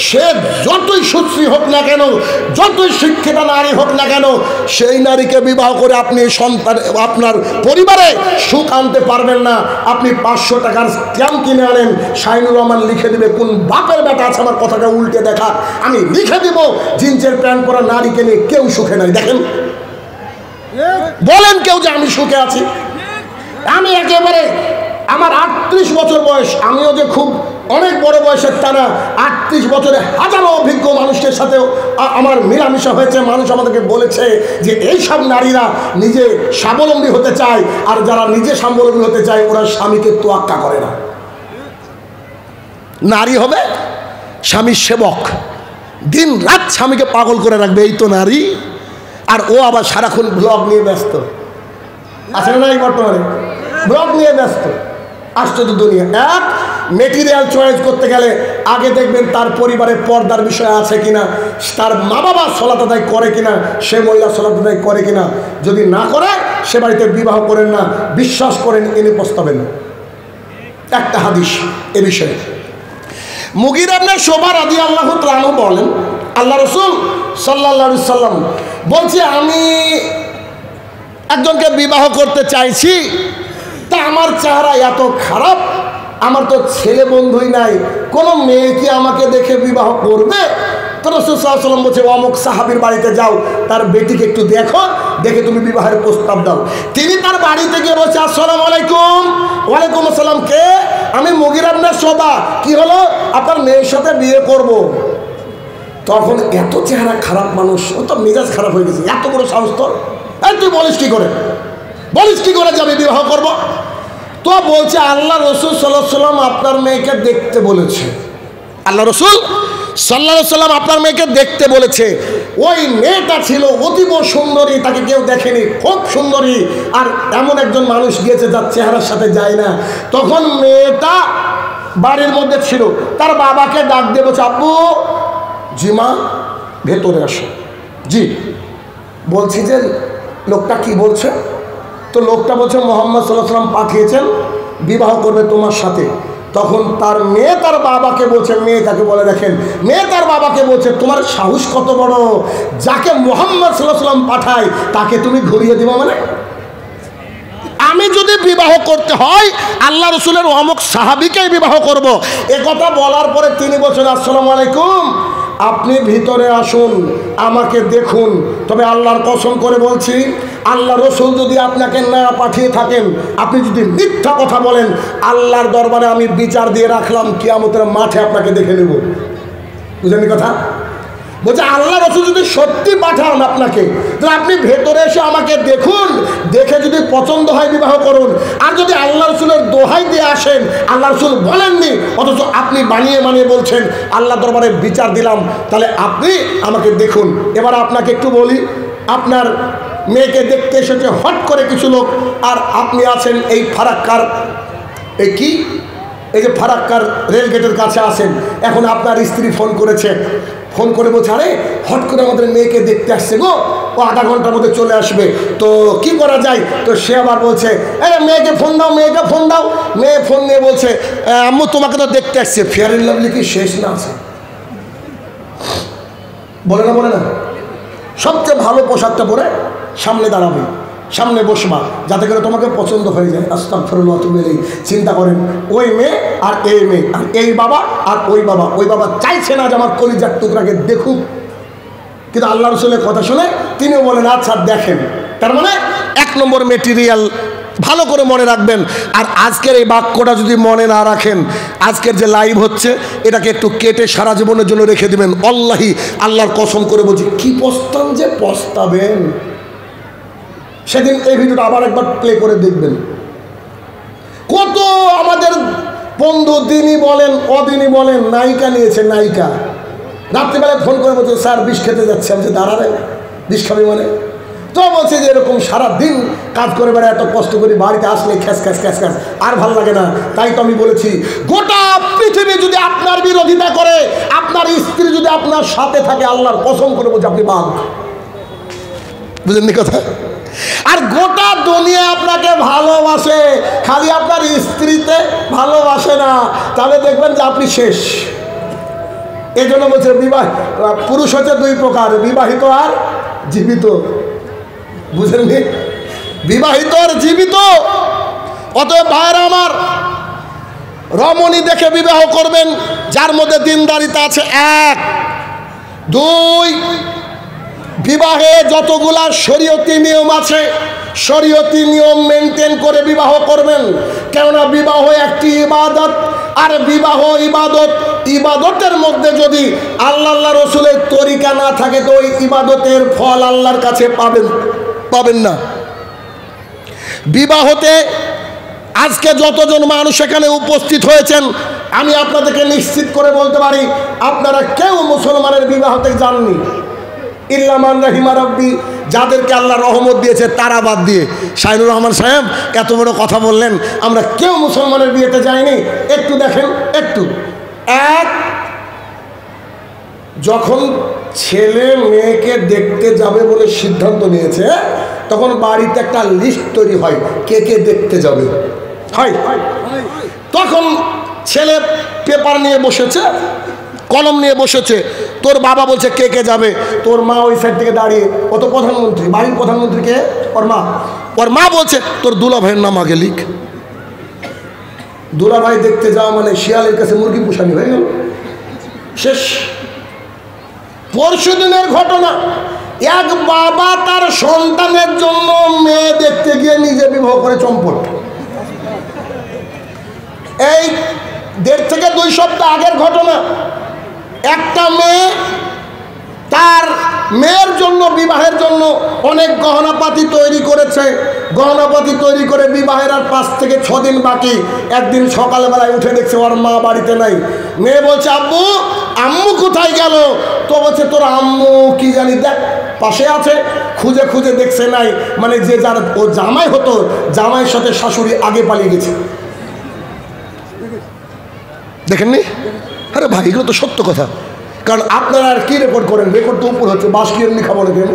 সে যতই সুশ্রী হোক না কেন, যতই শিক্ষিত নারী হোক না কেন, সেই নারীকে বিবাহ করে আপনি সন্তান, আপনার পরিবারে সুখ আনতে পারবেন না। আপনি 500 টাকার স্ট্যাম্প কিনে আনেন, শাহিনুর রহমান লিখে দেবে, কোন বাপের বেটা আছে আমার কথাটা উল্টে দেখা, আমি লিখে দেব জিন্সের প্যান্ট পরা নারীকে নিয়ে কেউ সুখে নাই। দেখেন, বলেন কেউ যে আমি সুখে আছি? আমি একেবারে, আমার 38 বছর বয়স, আমিও যে খুব অনেক বড় বয়সের তা না, 38 বছরে হাজারো অভিজ্ঞ মানুষের সাথেও আমার মেলামেশা হয়েছে। মানুষ আমাদেরকে বলেছে যে এইসব নারীরা নিজে স্বাবলম্বী হতে চায়, আর যারা নিজে স্বাবলম্বী হতে চায় ওরা স্বামীকে তোয়াক্কা করে না। নারী হবে স্বামীর সেবক, দিন রাত স্বামীকে পাগল করে রাখবে, এই তো নারী। আর ও আবার সারাক্ষণ ব্লগ নিয়ে ব্যস্ত আছে না, এই বর্তমানে ব্লগ নিয়ে ব্যস্ত। আশ্চর্য দুনিয়া। এক, মেটেরিয়াল চয়েস করতে গেলে আগে দেখবেন তার পরিবারে পর্দার বিষয় আছে কিনা, তার মা বাবা সলাত আদায় করে কিনা, সে মহিলা সলাত আদায় করে কিনা। যদি না করে সে বাড়িতে বিবাহ করেন না, বিশ্বাস করেন এনে পস্তাবেন। একটা হাদিস এ বিষয়ে মুগীরা ইবনে শুবা রাদিয়াল্লাহু তাআলা বলেন, আল্লাহ রাসূল সাল্লাল্লাহু আলাইহি সাল্লাম বলছে, আমি একজনকে বিবাহ করতে চাইছি, তা আমার চেহারা এত খারাপ, আমার তো ছেলে বন্ধুই নাই, কোনো মেয়ে কি আমাকে দেখে বিবাহ করবে? তো রাসূল সাল্লাল্লাহু আলাইহি সাল্লাম বলছে, অমুক সাহাবীর বাড়িতে যাও, তার বেটিকে একটু দেখো, দেখে তুমি বিবাহের প্রস্তাব দাও। তিনি তার বাড়িতে গিয়ে বলছে, আসসালামু আলাইকুম। ওয়ালাইকুম আসসালাম। কে? আমি মুগীরা ইবনে শুবা। কি হলো? আপনার মেয়ের সাথে বিয়ে করব। তখন এত চেহারা খারাপ মানুষ, ও তো মেজাজ খারাপ হয়ে গেছে, এত বড় সাহস তোর, এই তুই বলিস কি করে, বলিস কি করে যে আমি বিবাহ করব? তো বলছে, আল্লাহ রাসূল সাল্লাল্লাহু আলাইহি সাল্লাম আপনার মেয়েকে দেখতে বলেছে। আল্লাহ রাসূল সাল্লাল্লাহু আলাইহি সাল্লাম আপনার মেয়েকে দেখতে বলেছে। ওই মেয়েটা ছিল অতীব সুন্দরী, তাকে কেউ দেখেনি, খুব সুন্দরী, আর এমন একজন মানুষ গিয়েছে যার চেহারার সাথে যায় না। তখন মেয়েটা বাড়ির মধ্যে ছিল, তার বাবাকে ডাক দিয়ে বলছে, আব্বু। জি মা, ভেতরে আসো। জি, বলছি যে লোকটা কি বলছে? তো লোকটা বলছে, মুহাম্মদ সাল্লাল্লাহু আলাইহি সাল্লাম পাঠিয়েছেন বিবাহ করবে তোমার সাথে। তখন তার মেয়ে তার বাবাকে বলছে, মেয়ে তাকে বলে দেখেন, মেয়ে তার বাবাকে বলছে, তোমার সাহস কত বড়, যাকে মুহাম্মদ সাল্লাল্লাহু আলাইহি সাল্লাম পাঠায় তাকে তুমি ঘুরিয়ে দিবা? মানে আমি যদি বিবাহ করতে হয় আল্লাহ রসুলের অমুক সাহাবীকেই বিবাহ করব। এ কথা বলার পরে তিনি বলছেন, আসসালামু আলাইকুম, আপনি ভিতরে আসুন, আমাকে দেখুন। তবে আল্লাহর কসম করে বলছি, আল্লাহ রসুল যদি আপনাকে না পাঠিয়ে থাকেন, আপনি যদি মিথ্যা কথা বলেন, আল্লাহর দরবারে আমি বিচার দিয়ে রাখলাম, কিয়ামতের মাঠে আপনাকে দেখে নেব। বুঝলেন কথা? বলছে, আল্লাহ রসুল যদি সত্যি পাঠান আপনাকে, তাহলে আপনি ভেতরে এসে আমাকে দেখুন, দেখে যদি পছন্দ হয় বিবাহ করুন। আর যদি আল্লাহ রসুলের দোহাই দিয়ে আসেন, আল্লাহ রসুল বলেননি, অথচ আপনি বানিয়ে বানিয়ে বলছেন আল্লাহ দরবারে বিচার দিলাম, তাহলে আপনি আমাকে দেখুন। এবার আপনাকে একটু বলি, আপনার মেয়েকে দেখতে এসেছে হট করে কিছু লোক, আর আপনি আছেন এই ফারাক্কার, এই কি, এই যে ফারাক্কার রেলগেটের কাছে আছেন। এখন আপনার স্ত্রী ফোন করেছে, ফোন করে বলছে, আরে হট করে আমাদের মেয়েকে দেখতে আসছে গো, ও আধা ঘন্টার মধ্যে চলে আসবে, তো কি করা যায়? তো সে আবার বলছে, মেয়েকে ফোন দাও, মেয়েকে ফোন দাও। মেয়ে ফোন নিয়ে বলছে, আম্মু তোমাকে তো দেখতে আসছে। ফেয়ার অ্যান্ড লাভলি কি শেষ না আছে? বলে না, বলে না? সবচেয়ে ভালো পোশাকটা পরে সামনে দাঁড়াবে, সামনে বসবা, যাতে করে তোমাকে পছন্দ হয়ে যায়। আস্তাগফিরুল্লাহ। তুমি চিন্তা করেন, ওই মেয়ে আর এই মেয়ে, আর এই বাবা আর ওই বাবা, ওই বাবা চাইছে না যে আমার কলিজার টুকরাকে দেখুক, কিন্তু আল্লাহ রসুলের কথা শুনে তিনিও বলেন, আচ্ছা দেখেন। তার মানে 1 নম্বর মেটেরিয়াল ভালো করে মনে রাখবেন। আর আজকের এই বাক্যটা যদি মনে না রাখেন, আজকের যে লাইভ হচ্ছে এটাকে একটু কেটে সারা জীবনের জন্য রেখে দিবেন। আল্লাহি, আল্লাহর কসম করে বলছি, কি পস্তান যে পস্তাবেন। সেদিন এই ভিডিওটা আবার একবার প্লে করে দেখবেন। কত আমাদের বন্ধু, দিনই বলেন অদিনই বলেন, নায়িকা নিয়েছে, নায়িকা রাত্রিবেলায় ফোন করে বলছে, স্যার বিষ খেতে যাচ্ছে। আমি দাঁড়াবে বিষ খাবি মানে? তো বলছে যে এরকম সারাদিন কাজ করে বেড়া, এত কষ্ট করি, বাড়িতে আসলে খ্যাস খ্যাস খ্যাস খ্যাস, আর ভালো লাগে না। তাই তো আমি বলেছি, গোটা পৃথিবী যদি আপনার বিরোধিতা করে, আপনার স্ত্রী যদি আপনার সাথে থাকে, আল্লাহর কসম করে বলছে আপনি বাদ। বুঝলেন কথা? আর গোটা দুনিয়া আপনাকে ভালোবাসে, খালি আপনার স্ত্রীতে ভালোবাসে না, তাহলে দেখবেন যে আপনি শেষ। এই জন্য বলছে পুরুষ হচ্ছে 2 প্রকার, বিবাহিত আর জীবিত। বুঝলেন? বিবাহিত আর জীবিত। অতএব ভাইরা আমার, রমণী দেখে বিবাহ করবেন যার মধ্যে দিনদারিতা আছে। 1, 2, বিবাহে যতগুলা শরীয়তি নিয়ম আছে, শরীয়তি নিয়ম মেনটেন করে বিবাহ করবেন। কেননা বিবাহ একটি ইবাদত, আর বিবাহ ইবাদত, ইবাদতের মধ্যে যদি আল্লাহ রসুলের তরিকা না থাকে তো ওই ইবাদতের ফল আল্লাহর কাছে পাবেন না। বিবাহতে আজকে যতজন মানুষ এখানে উপস্থিত হয়েছেন, আমি আপনাদেরকে নিশ্চিত করে বলতে পারি আপনারা কেউ মুসলমানের বিবাহতে যাননি, ইল্লামান রাহিমা রাব্বি, যাদেরকে আল্লাহ রহমত দিয়েছে তারা বাদ দিয়ে। শাহিনুর রহমান সাহেব এত বড় কথা বললেন, আমরা কেউ মুসলমানের বিয়েতে যাইনি। একটু দেখেন, একটু যখন ছেলে মেয়েকে দেখতে যাবে বলে সিদ্ধান্ত নিয়েছে, তখন বাড়িতে একটা লিস্ট তৈরি হয় কে কে দেখতে যাবে। হয় তখন ছেলে পেপার নিয়ে বসেছে, কলম নিয়ে বসেছে, তোর বাবা বলছে কে কে যাবে, তোর মা ওই সাইড থেকে দাঁড়িয়ে, ও তো প্রধানমন্ত্রী, বাড়ির প্রধানমন্ত্রীকে ওর মা বলছে তোর দুলা ভাইয়ের নাম আগে লিখ। দুলা ভাই দেখতে যাওয়া মানে শিয়ালের কাছে মুরগি পোষানি হয়ে গেল, শেষ। পরশুদিনের ঘটনা, এক বাবা তার সন্তানের জন্য মেয়ে দেখতে গিয়ে নিজে বিবাহ করে চম্পট। এই 1.5 থেকে 2 সপ্তাহ আগের ঘটনা, একটা মেয়ে তার মেয়ের জন্য, বিবাহের জন্য অনেক গহনাপাতি তৈরি করেছে। গহনাপাতি তৈরি করে বিবাহের আর 5 থেকে 6 দিন বাকি। একদিন সকালবেলায় উঠে দেখছে ওর মা বাড়িতে নাই। মেয়ে বলছে আব্বু, আম্মু কোথায় গেল? তো বলছে তোর আম্মু কি জানি, দেখ পাশে আছে। খুঁজে খুঁজে দেখছে নাই, মানে যে যার ও জামাই হতো, জামাইয়ের সাথে শাশুড়ি আগে পালিয়ে গেছে। দেখেননি? আরে ভাই, এগুলো তো সত্য কথা। কারণ আপনারা আর কি রেকর্ড করেন? রেকর্ড তো উপর হচ্ছে, বাস কি এমনি খাবো না কেন?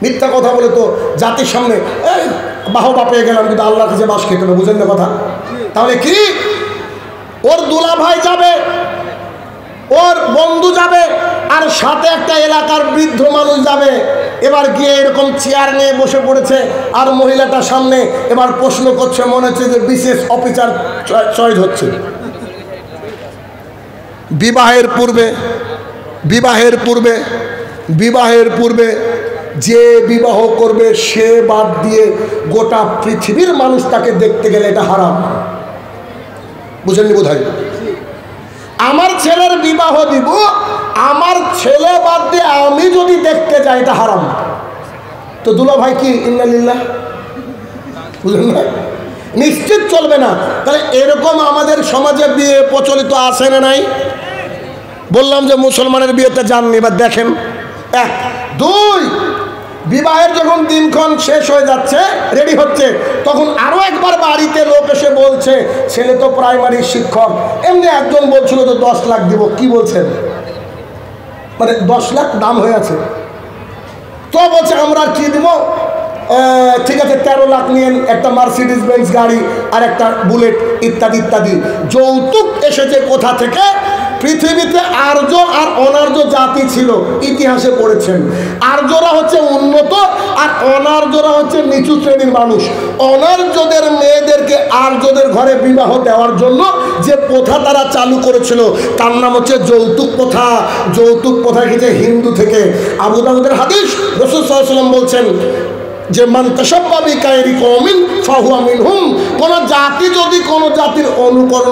মিথ্যা কথা বলে তো জাতির সামনে বাহবা পেয়ে গেলাম, কিন্তু আল্লাহর কাছে বাস খেতে হবে, বুঝেন না কথা? তাহলে কি ওর দুলা ভাই যাবে, ওর বন্ধু যাবে, আর সাথে একটা এলাকার বৃদ্ধ মানুষ যাবে। এবার গিয়ে এরকম চেয়ার নিয়ে বসে পড়েছে, আর মহিলাটার সামনে এবার প্রশ্ন করছে, মনে হচ্ছে যে বিশেষ অফিসার চয়েস হচ্ছে। বিবাহের পূর্বে যে বিবাহ করবে সে বাদ দিয়ে গোটা পৃথিবীর মানুষ তাকে দেখতে গেলে এটা হারাম। বুঝেননি বোধহয়? আমার ছেলের বিবাহ দিব, আমার ছেলে বাদ দিয়ে আমি যদি দেখতে যাই এটা হারাম। তো দুলা ভাই কি ইন্না লিল্লাহ, বুঝলেন না? নিশ্চিত চলবে না। তাহলে এরকম আমাদের সমাজে বিয়ে প্রচলিত আছে না নাই? বললাম যে মুসলমানের বিয়েতে যাননি, এবার দেখেন। 1, 2, বিবাহের যখন দিনক্ষণ শেষ হয়ে যাচ্ছে, রেডি হচ্ছে, তখন আরো একবার বাড়িতে লোক এসে বলছে ছেলে তো প্রাইমারি শিক্ষক। এমনি একজন বলছিল তো 10 লাখ দিব। কি বলছেন? মানে 10 লাখ দাম হয়ে আছে। তো বলছে আমরা কি দিব? ঠিক আছে 13 লাখ নিয়েন, একটা মার্সিডিজ বেঞ্জ গাড়ি আর একটা বুলেট ইত্যাদি ইত্যাদি। যৌতুক এসেছে কোথা থেকে? পৃথিবীতে আর্য আর অনার্য জাতি ছিল, ইতিহাসে পড়েছেন। আর্যরা হচ্ছে উন্নত আর অনার্যরা হচ্ছে নিচু শ্রেণীর মানুষ। অনার্যদের মেয়েদেরকে আর্যদের ঘরে বিবাহ দেওয়ার জন্য যে প্রথা তারা চালু করেছিল তার নাম হচ্ছে যৌতুক প্রথা। যৌতুক প্রথা এসেছে হিন্দু থেকে। আবু দাউদের হাদিস, রাসূল সাল্লাল্লাহু আলাইহি ওয়াসাল্লাম বলছেন যে মান তাশাব্বাহা বিকাইরি কওমিন ফাহুয়া মিনহুম। কোন জাতি যদি কোন জাতির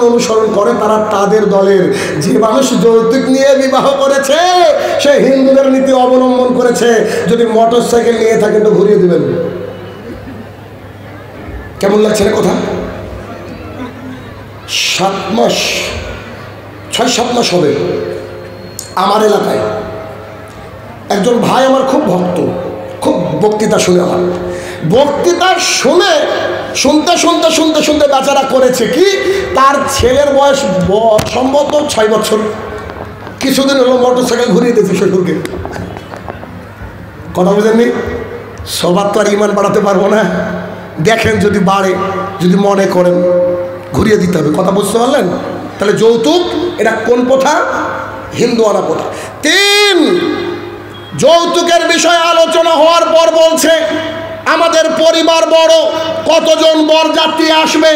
অনুসরণ করে তারা তাদের দলের। যে মানুষ যৌতুক নিয়ে বিবাহ করেছে সে হিন্দুদের নীতি অবলম্বন করেছে। যদি মোটরসাইকেল নিয়ে থাকেন তো ঘুরিয়ে দিবেন। কেমন লাগছে না কথা? 6-7 মাস হবে আমার এলাকায় একজন ভাই আমার খুব ভক্ত, খুব বক্তৃতা শুনে, আমার বক্তৃতা শুনতে বেচারা করেছে কি, তার ছেলের বয়স সম্ভবত 6 বছর। কিছুদিন হলো মোটরসাইকেল ঘুরিয়ে দিয়েছে শ্বশুরকে। কথা বুঝেননি? সবার তো আর ইমান বাড়াতে পারবো না। দেখেন যদি বাড়ে, যদি মনে করেন ঘুরিয়ে দিতে হবে। কথা বুঝতে পারলেন? তাহলে যৌতুক এটা কোন প্রথা? হিন্দুয়ানা প্রথা। 3, যৌতুকের বিষয়ে আলোচনা হওয়ার পর বলছে আমাদের পরিবার বড়, কতজন বরযাত্রী আসবে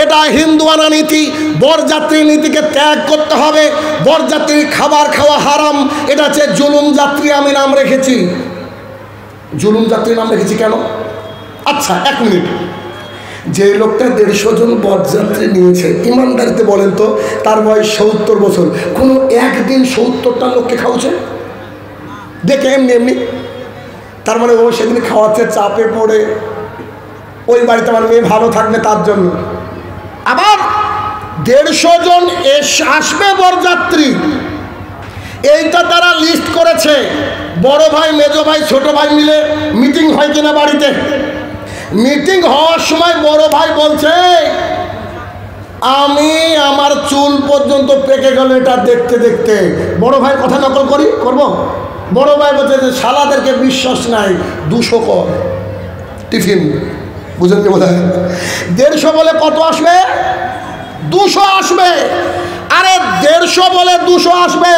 এটা হিন্দুয়ানা নীতি। বরযাত্রীর নীতিকে ত্যাগ করতে হবে। বরযাত্রীর খাবার খাওয়া হারাম, এটা হচ্ছে জুলুম যাত্রী। আমি নাম রেখেছি জুলুম যাত্রী, নাম রেখেছি কেন? আচ্ছা 1 মিনিট। যে লোকটা 150 জন বরযাত্রী নিয়েছে, ইমানদারিতে বলেন তো, তার বয়স 70 বছর, কোনো একদিন 70টা লোককে খাওয়াচ্ছে? দেখে এমনি এমনি। তার মানে ও সেদিন খাওয়াচ্ছে চাপে পড়ে, ওই বাড়িতে আমার মেয়ে ভালো থাকবে তার জন্য। আবার 150 জন আসবে বরযাত্রী, এইটা তারা লিস্ট করেছে। বড় ভাই, মেজো ভাই, ছোট ভাই মিলে মিটিং হয় কিনা বাড়িতে? মিটিং হওয়ার সময় বড় ভাই বলছে, আমি আমার চুল পর্যন্ত পেকে গেল এটা দেখতে দেখতে। বড় ভাই কথা নকল করবো। বড় ভাই বলছে যে শালাদেরকে বিশ্বাস নাই, 200 কর টিফিন। বুঝলেন কি? বোধ হয় 150 বলে কত আসবে? 200 আসবে। আরে 150 বলে 200 আসবে।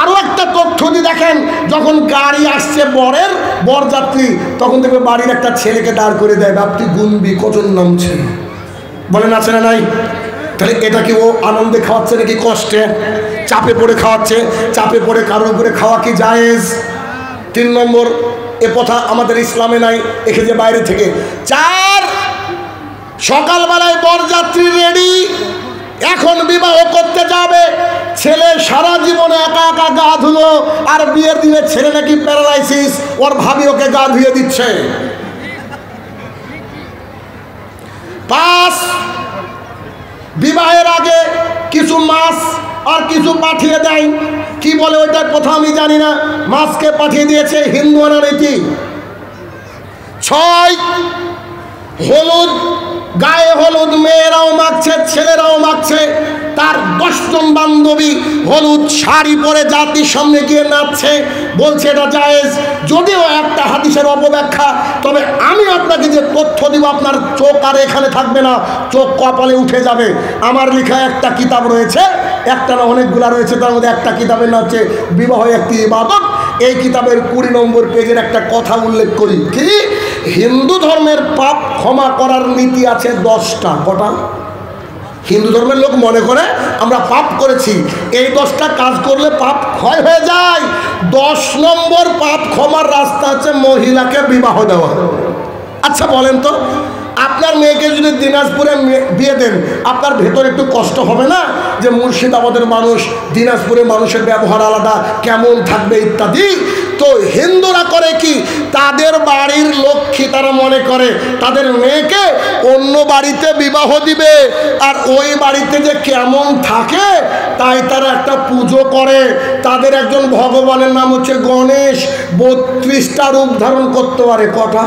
আরো একটা তথ্য দিয়ে দেখেন, যখন গাড়ি আসছে বরযাত্রী, তখন দেখবে বাড়ির একটা ছেলেকে দাঁড় করে দেয়, আপনি গুনবি কজন নামছে। বলেন আছে না নাই? তাহলে এটা কি ও আনন্দে খাওয়াচ্ছে নাকি কষ্টে? চাপে পড়ে খাওয়াচ্ছে। চাপে পড়ে কারোর উপরে খাওয়া কি জায়েজ? 3 নম্বর, এ কথা আমাদের ইসলামে নাই, এসেছে বাইরে থেকে। 4, সকালবেলায় বরযাত্রী রেডি, এখন বিবাহ করতে যাবে। ছেলে সারা জীবনে একা একা গা ধুলো, আর বিয়ের দিনে ছেলে নাকি প্যারালাইসিস, ওর ভাবি ওকে গা ধুয়ে দিচ্ছে। 5, বিবাহের আগে কিছু মাছ আর কিছু পাঠিয়ে দেয়, কি বলে ওইটার কথা আমি জানি না, মাছকে পাঠিয়ে দিয়েছে, হিন্দু রীতি। 6, হলুদ, গায়ে হলুদ মেয়েরাও মাখছে, ছেলেরাও মাখছে। তার 10 জন বান্ধবী হলুদ শাড়ি পরে জাতির সামনে গিয়ে নাচছে, বলছে এটা জায়েজ। যদিও একটা হাদিসের অপব্যাখ্যা, তবে আমি আপনাকে যে তথ্য দিব, আপনার চোখ আর এখানে থাকবে না, চোখ কপালে উঠে যাবে। আমার লেখা একটা কিতাব রয়েছে, একটা না অনেকগুলা রয়েছে, তার মধ্যে একটা কিতাবের নাম হচ্ছে বিবাহ একটি ইবাদত। এই কিতাবের 20 নম্বর পেজের একটা কথা উল্লেখ করি, কি হিন্দু ধর্মের পাপ ক্ষমা করার নীতি আছে 10টা। কটা? হিন্দু ধর্মের লোক মনে করে আমরা পাপ করেছি, এই 10টা কাজ করলে পাপ ক্ষয় হয়ে যায়। 10 নম্বর পাপ ক্ষমার রাস্তা হচ্ছে মহিলাকে বিবাহ দেওয়া। আচ্ছা বলেন তো, আপনার মেয়েকে যদি দিনাজপুরে বিয়ে দেন, আপনার ভেতর একটু কষ্ট হবে না যে মুর্শিদাবাদের মানুষ, দিনাজপুরে মানুষের ব্যবহার আলাদা, কেমন থাকবে ইত্যাদি? তো হিন্দুরা করে কি, তাদের বাড়ির লক্ষ্মী তারা মনে করে তাদের মেয়েকে অন্য বাড়িতে বিবাহ দিবে, আর ওই বাড়িতে যে কেমন থাকে তাই তারা একটা পুজো করে। তাদের একজন ভগবানের নাম হচ্ছে গণেশ, 32টা রূপ ধারণ করতে পারে। কটা?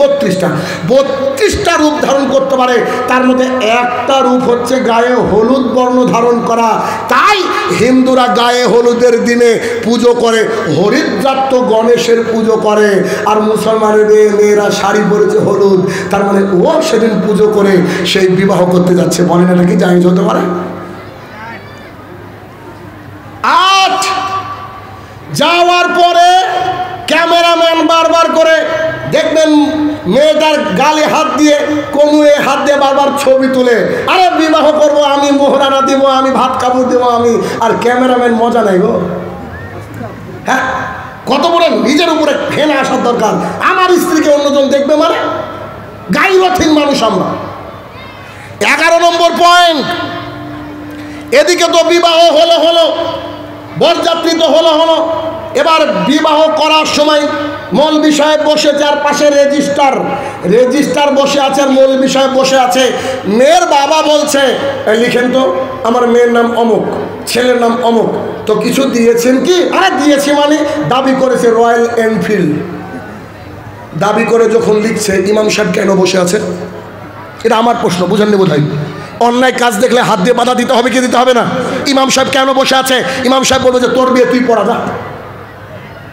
32টা রূপ ধারণ করতে পারে। তার মধ্যে একটা রূপ হচ্ছে গায়ে হলুদ বর্ণ ধারণ করা। তাই হিন্দুরা গায়ে হলুদের দিনে পুজো করে, হরিদ্রাত্ম গণেশের পুজো করে। আর মুসলমানের মেয়েরা শাড়ি পরেছে হলুদ, তার মানে ও সেদিন পুজো করে সেই বিবাহ করতে যাচ্ছে। বলেন এটা কি জায়েজ হতে পারে? 8, যাওয়ার পরে ক্যামেরাম্যান বারবার করে দেখবেন মেয়েটার গালে হাত দিয়ে, কনুয়ে হাত দিয়ে বারবার ছবি তুলে, আরে বিবাহ করব আমি, মোহরানা দিব আমি, ভাত কাপড় দেবো আমি। আর ক্যামেরাম্যান মজা নাই গো। হ্যাঁ, কত বড় নিজের উপরে ফেনা আসার দরকার। আমার স্ত্রীকে অন্যজন দেখবে মানে? গাইরথহীন মানুষ আমরা। 11 নম্বর পয়েন্ট, এদিকে তো বিবাহ হলো, বরযাত্রী তো হলো, এবার বিবাহ করার সময় মৌলবি সাহেব বসেছে, আর পাশে রেজিস্টার বসে আছে, আর মৌলবি সাহেব বসে আছে। মেয়ের বাবা বলছে, লিখেন তো আমার মেয়ের নাম অমুক, ছেলের নাম অমুক, তো কিছু দিয়েছেন কি? আরে দিয়েছি মানে, দাবি করেছে রয়্যাল এনফিল্ড। দাবি করে যখন লিখছে, ইমাম সাহেব কেন বসে আছে? এটা আমার প্রশ্ন, বুঝেননি বোধ হয়। অন্যায় কাজ দেখলে হাত দিয়ে বাধা দিতে হবে কি দিতে হবে না? ইমাম সাহেব কেন বসে আছে? ইমাম সাহেব বলবে যে তোর বিয়ে তুই পড়া যা,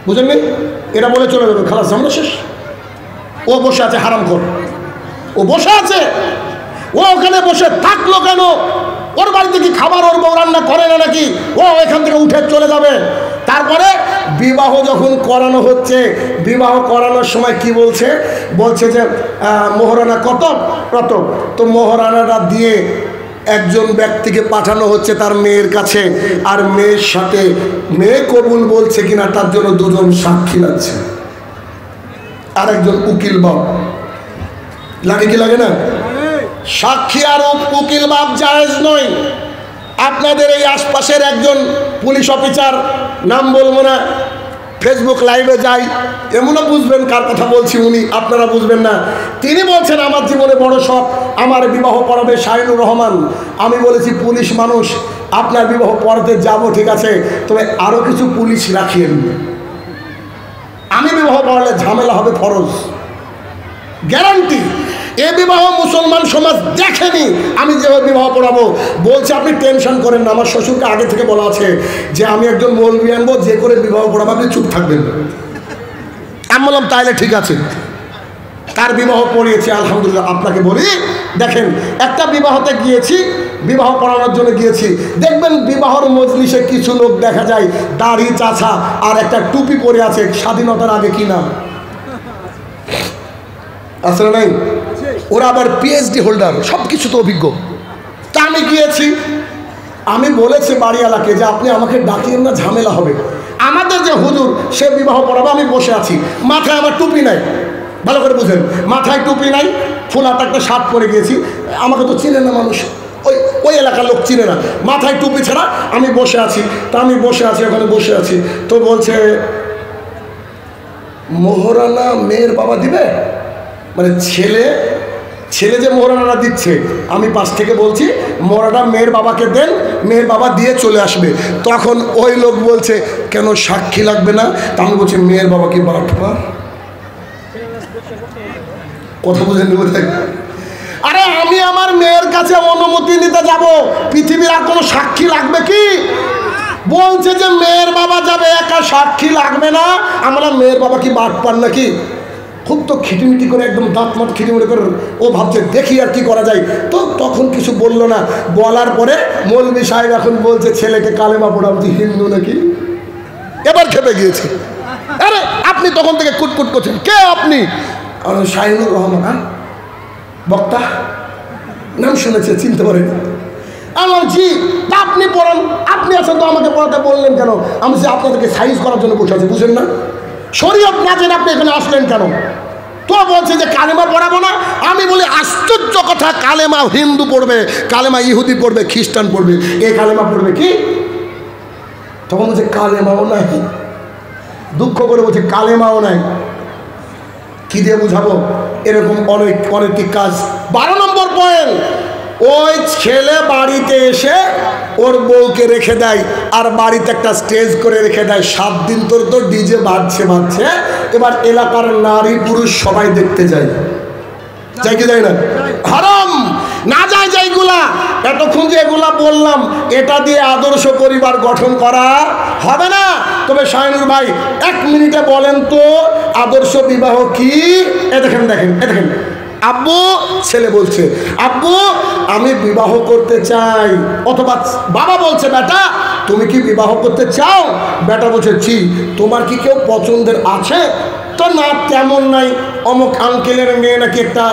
বুঝেননি? এটা বলে চলে যাবে, খালাস ঝামেলা শেষ। ও বসে আছে হারামখোর, ও বসে আছে, ও ওখানে বসে থাকলো কেন? ওর বাড়িতে কি খাবার ওর বউ রান্না করে না নাকি? ও এখান থেকে উঠে চলে যাবে। তারপরে বিবাহ যখন করানো হচ্ছে, বিবাহ করানোর সময় কি বলছে? বলছে যে মোহরানা কত? তো মোহরানাটা দিয়ে একজন ব্যক্তিকে পাঠানো হচ্ছে তার মেয়ের কাছে, আর মেয়ের সাথে মেয়ে কবুল বলছে কিনা তার জন্য 2 জন সাক্ষী লাগছে, আর একজন উকিল বাপ লাগে কি লাগে না? সাক্ষী আর উকিল বাপ জায়েজ নয়। আপনাদের এই আশপাশের একজন পুলিশ অফিসার, নাম বলবো না, ফেসবুক লাইভে যাই, এমনও বুঝবেন কার কথা বলছি, উনি আপনারা বুঝবেন না। তিনি বলছেন আমার জীবনে বড় শখ, আমার বিবাহ পড়াবে শাহিনুর রহমান। আমি বলেছি পুলিশ মানুষ, আপনার বিবাহ পড়াতে যাব ঠিক আছে, তবে আরও কিছু পুলিশ রাখিয়েন। আমি বিবাহ পড়ালে ঝামেলা হবে ফরজ, গ্যারান্টি। এ বিবাহ মুসলমান সমাজ দেখেনি, আমি যেভাবে বিবাহ পড়াবো। বলছে আপনি টেনশন করেন না, আমার শ্বশুরকে আগে থেকে বলা আছে যে আমি একজন মৌলবি আনবো, যে করে বিবাহ পড়াবো, আপনি চুপ থাকবেন। আমি বললাম তাইলে ঠিক আছে। তার বিবাহ পড়িয়েছে আলহামদুলিল্লাহ। আপনাকে বলি, দেখেন একটা বিবাহতে গিয়েছি, বিবাহ পড়ানোর জন্য গিয়েছি, দেখবেন বিবাহর মজলিসে কিছু লোক দেখা যায় দাড়ি চাছা আর একটা টুপি পরে আছে, স্বাধীনতার আগে কি না আসলে নাই, ওরা আবার পিএইচডি হোল্ডার, সব কিছু তো অভিজ্ঞ। তা আমি গিয়েছি, আমি বলেছি বাড়িওয়ালাকে যে আপনি আমাকে ডাকিয়েন না, ঝামেলা হবে। আমাদের যে হুজুর সে বিবাহ পড়াবো, আমি বসে আছি, মাথায় আমার টুপি নাই, ভালো করে বুঝেন, মাথায় টুপি নাই, ফুল হাতা একটা শার্ট পরে গিয়েছি। আমাকে তো চিনে না মানুষ, ওই এলাকার লোক চিনে না, মাথায় টুপি ছাড়া আমি বসে আছি। তা আমি বসে আছি, ওখানে বসে আছি, তো বলছে মোহরানা মেয়ের বাবা দিবে, মানে ছেলে যে মোহরানাটা দিচ্ছে, আমি পাশ থেকে বলছি মোহরানা মেয়ের বাবাকে দেন, মেয়ের বাবা দিয়ে চলে আসবে। তখন ওই লোক বলছে কেন সাক্ষী লাগবে না? তা আমি বলছি মেয়ের বাবা কি বাটপার, কথা বুঝেন? আরে আমি আমার মেয়ের কাছে অনুমতি নিতে যাব, পৃথিবীর আর কোনো সাক্ষী লাগবে কি? বলছে যে মেয়ের বাবা যাবে একা, সাক্ষী লাগবে না। আমরা মেয়ের বাবা কি বাটপার নাকি? খুব তো খিটিমিটি করে, একদম দাঁত মাত খিটিমিটি করে ও ভাবছে দেখি আর কি করা যায়। তো তখন কিছু বললো না, বলার পরে মৌলভী সাহেব এখন বলছে ছেলেকে কালেমা পড়াও, তুই হিন্দু নাকি? এবার খেপে গিয়েছে। আরে আপনি তখন থেকে কুটকুট করছেন, কে আপনি? শাহিনুর রহমান। হ্যাঁ, বক্তা নাম শুনেছে, চিনতে পারেন? আমার জি, তা আপনি পড়ান, আপনি আছেন তো আমাকে পড়াতে বললেন কেন? আমি যে আপনাদেরকে সাইজ করার জন্য বসে আছি, বুঝেন না? শরীয়ত না জেনে আপনি এখানে আসলেন কেন? তো বলছে যে কালেমা পড়াবো না। আমি বলি আশ্চর্য কথা, কালেমা হিন্দু পড়বে, কালেমা ইহুদি পড়বে, খ্রিস্টান পড়বে, এই কালেমা পড়বে কি? তখন বলছে কালেমাও নাই, দুঃখ করে বলছে কালেমাও নাই। কি দিয়ে বুঝাবো? এরকম অনৈতিক কাজ। 12 নম্বর পয়েন্ট, ওই ছেলে বাড়িতে এসে ওর বউকে রেখে দেয়, আর বাড়িতে একটা স্টেজ করে রেখে দেয়। 7 দিন তোর তো ডিজে বাজছে, এবার এলাকার নারী পুরুষ সবাই দেখতে যায়, যাই কি যায় না? হারাম না যায় যেগুলা। এতক্ষণ যে এগুলা বললাম, এটা দিয়ে আদর্শ পরিবার গঠন করা হবে না। তবে শাহিনুর ভাই 1 মিনিটে বলেন তো আদর্শ বিবাহ কি? এ দেখেন, আব্বু, ছেলে বলছে আব্বু আমি বিবাহ করতে চাই, অথবা বাবা বলছে বেটা তুমি কি বিবাহ করতে চাও? বেটা বলছে জি। তোমার কি কেউ পছন্দের আছে? তো না তেমন নাই, অমুক আঙ্কেলের মেয়ে নাকি একটা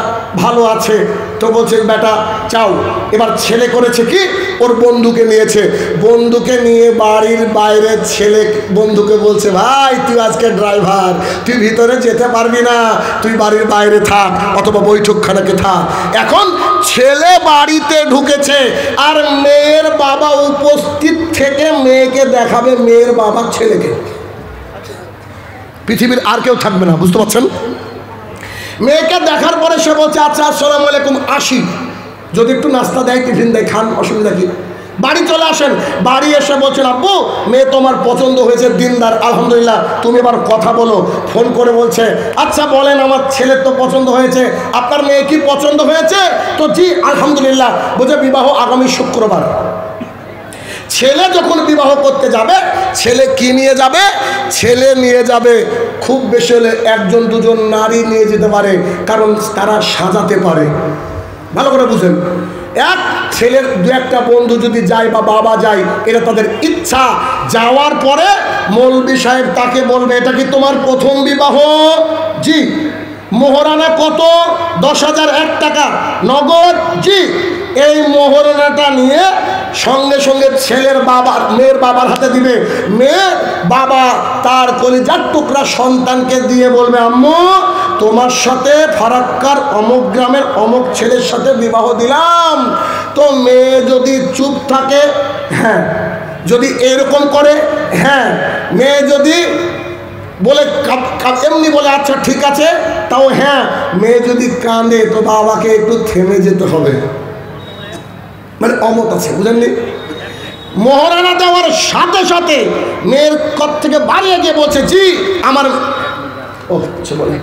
ভালো আছে। তো বলছে বেটা চাও। এবার ছেলে করেছে কি, ওর বন্ধুকে নিয়েছে, বন্ধুকে নিয়ে বাড়ির বাইরে ছেলে বন্ধুকে বলছে ভাই তুই আজকে ড্রাইভার, তুই ভিতরে যেতে পারবি না, তুই বাড়ির বাইরে থাক অথবা বৈঠকখানাকে থাক। এখন ছেলে বাড়িতে ঢুকেছে আর মেয়ের বাবা উপস্থিত থেকে মেয়েকে দেখাবে মেয়ের বাবা ছেলেকে, পৃথিবীর আর কেউ থাকবে না, বুঝতে পারছেন? মেয়েকে দেখার পরে সে বলছে আচ্ছা আসসালামু আলাইকুম, আসি, যদি একটু নাস্তা দেয় টিফিন দেয় খান, অসুবিধা কি? বাড়ি চলে আসেন। বাড়ি এসে বলছেন আব্বু মেয়ে তোমার পছন্দ হয়েছে, দিনদার, আলহামদুলিল্লাহ, তুমি এবার কথা বলো। ফোন করে বলছে আচ্ছা বলেন আমার ছেলের তো পছন্দ হয়েছে, আপনার মেয়ে কি পছন্দ হয়েছে? তো জি আলহামদুলিল্লাহ। বলছে বিবাহ আগামী শুক্রবার। ছেলে যখন বিবাহ করতে যাবে, ছেলে কি নিয়ে যাবে? ছেলে নিয়ে যাবে খুব বেশি হলে 1-2 নারী নিয়ে যেতে পারে, কারণ তারা সাজাতে পারে। ভালো করে বুঝেন, এক ছেলের 2-1টা বন্ধু যদি যায় বা বাবা যায়, এটা তাদের ইচ্ছা। যাওয়ার পরে মৌলভী সাহেব তাকে বলবে এটা কি তোমার প্রথম বিবাহ? জি। মোহরানা কত? 10,001 টাকা নগদ। জি। এই মোহরানাটা নিয়ে সঙ্গে সঙ্গে ছেলের বাবা মেয়ের বাবার হাতে দিবে। মেয়ের বাবা তার কলিজার টুকরা সন্তানকে দিয়ে বলবে আম্মু তোমার সাথে ফারাক্কার অমুক গ্রামের অমুক ছেলের সাথে বিবাহ দিলাম। তো মেয়ে যদি চুপ থাকে, হ্যাঁ, যদি এরকম করে, হ্যাঁ, মেয়ে যদি বলে এমনি বলে আচ্ছা ঠিক আছে তাও হ্যাঁ, মেয়ে যদি কাঁদে তো বাবাকে একটু থেমে যেতে হবে, মানে অমত আছে, বুঝেননি? মহারানা দেওয়ার সাথে সাথে মেয়ের কত থেকে বাড়িয়ে গিয়ে বলছে জি আমার ও বলে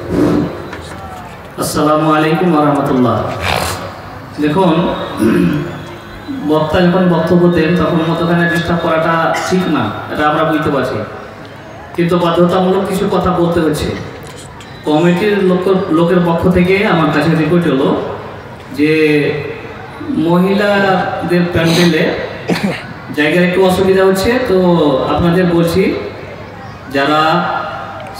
আসসালামু আলাইকুম ওয়া রাহমাতুল্লাহ। দেখুন, বক্তা যখন বক্তব্য দেন তখন মতখানে ডিস্টার্ব করাটা ঠিক না, এটা আমরা বুঝতে পারছি, কিন্তু বাধ্যতামূলক কিছু কথা বলতে হচ্ছে। কমিটির লোকের পক্ষ থেকে আমার কাছে রিপোর্ট হলো যে মহিলাদের প্যান্ডেলে জায়গার একটু অসুবিধা হচ্ছে, তো আপনাদের বলছি যারা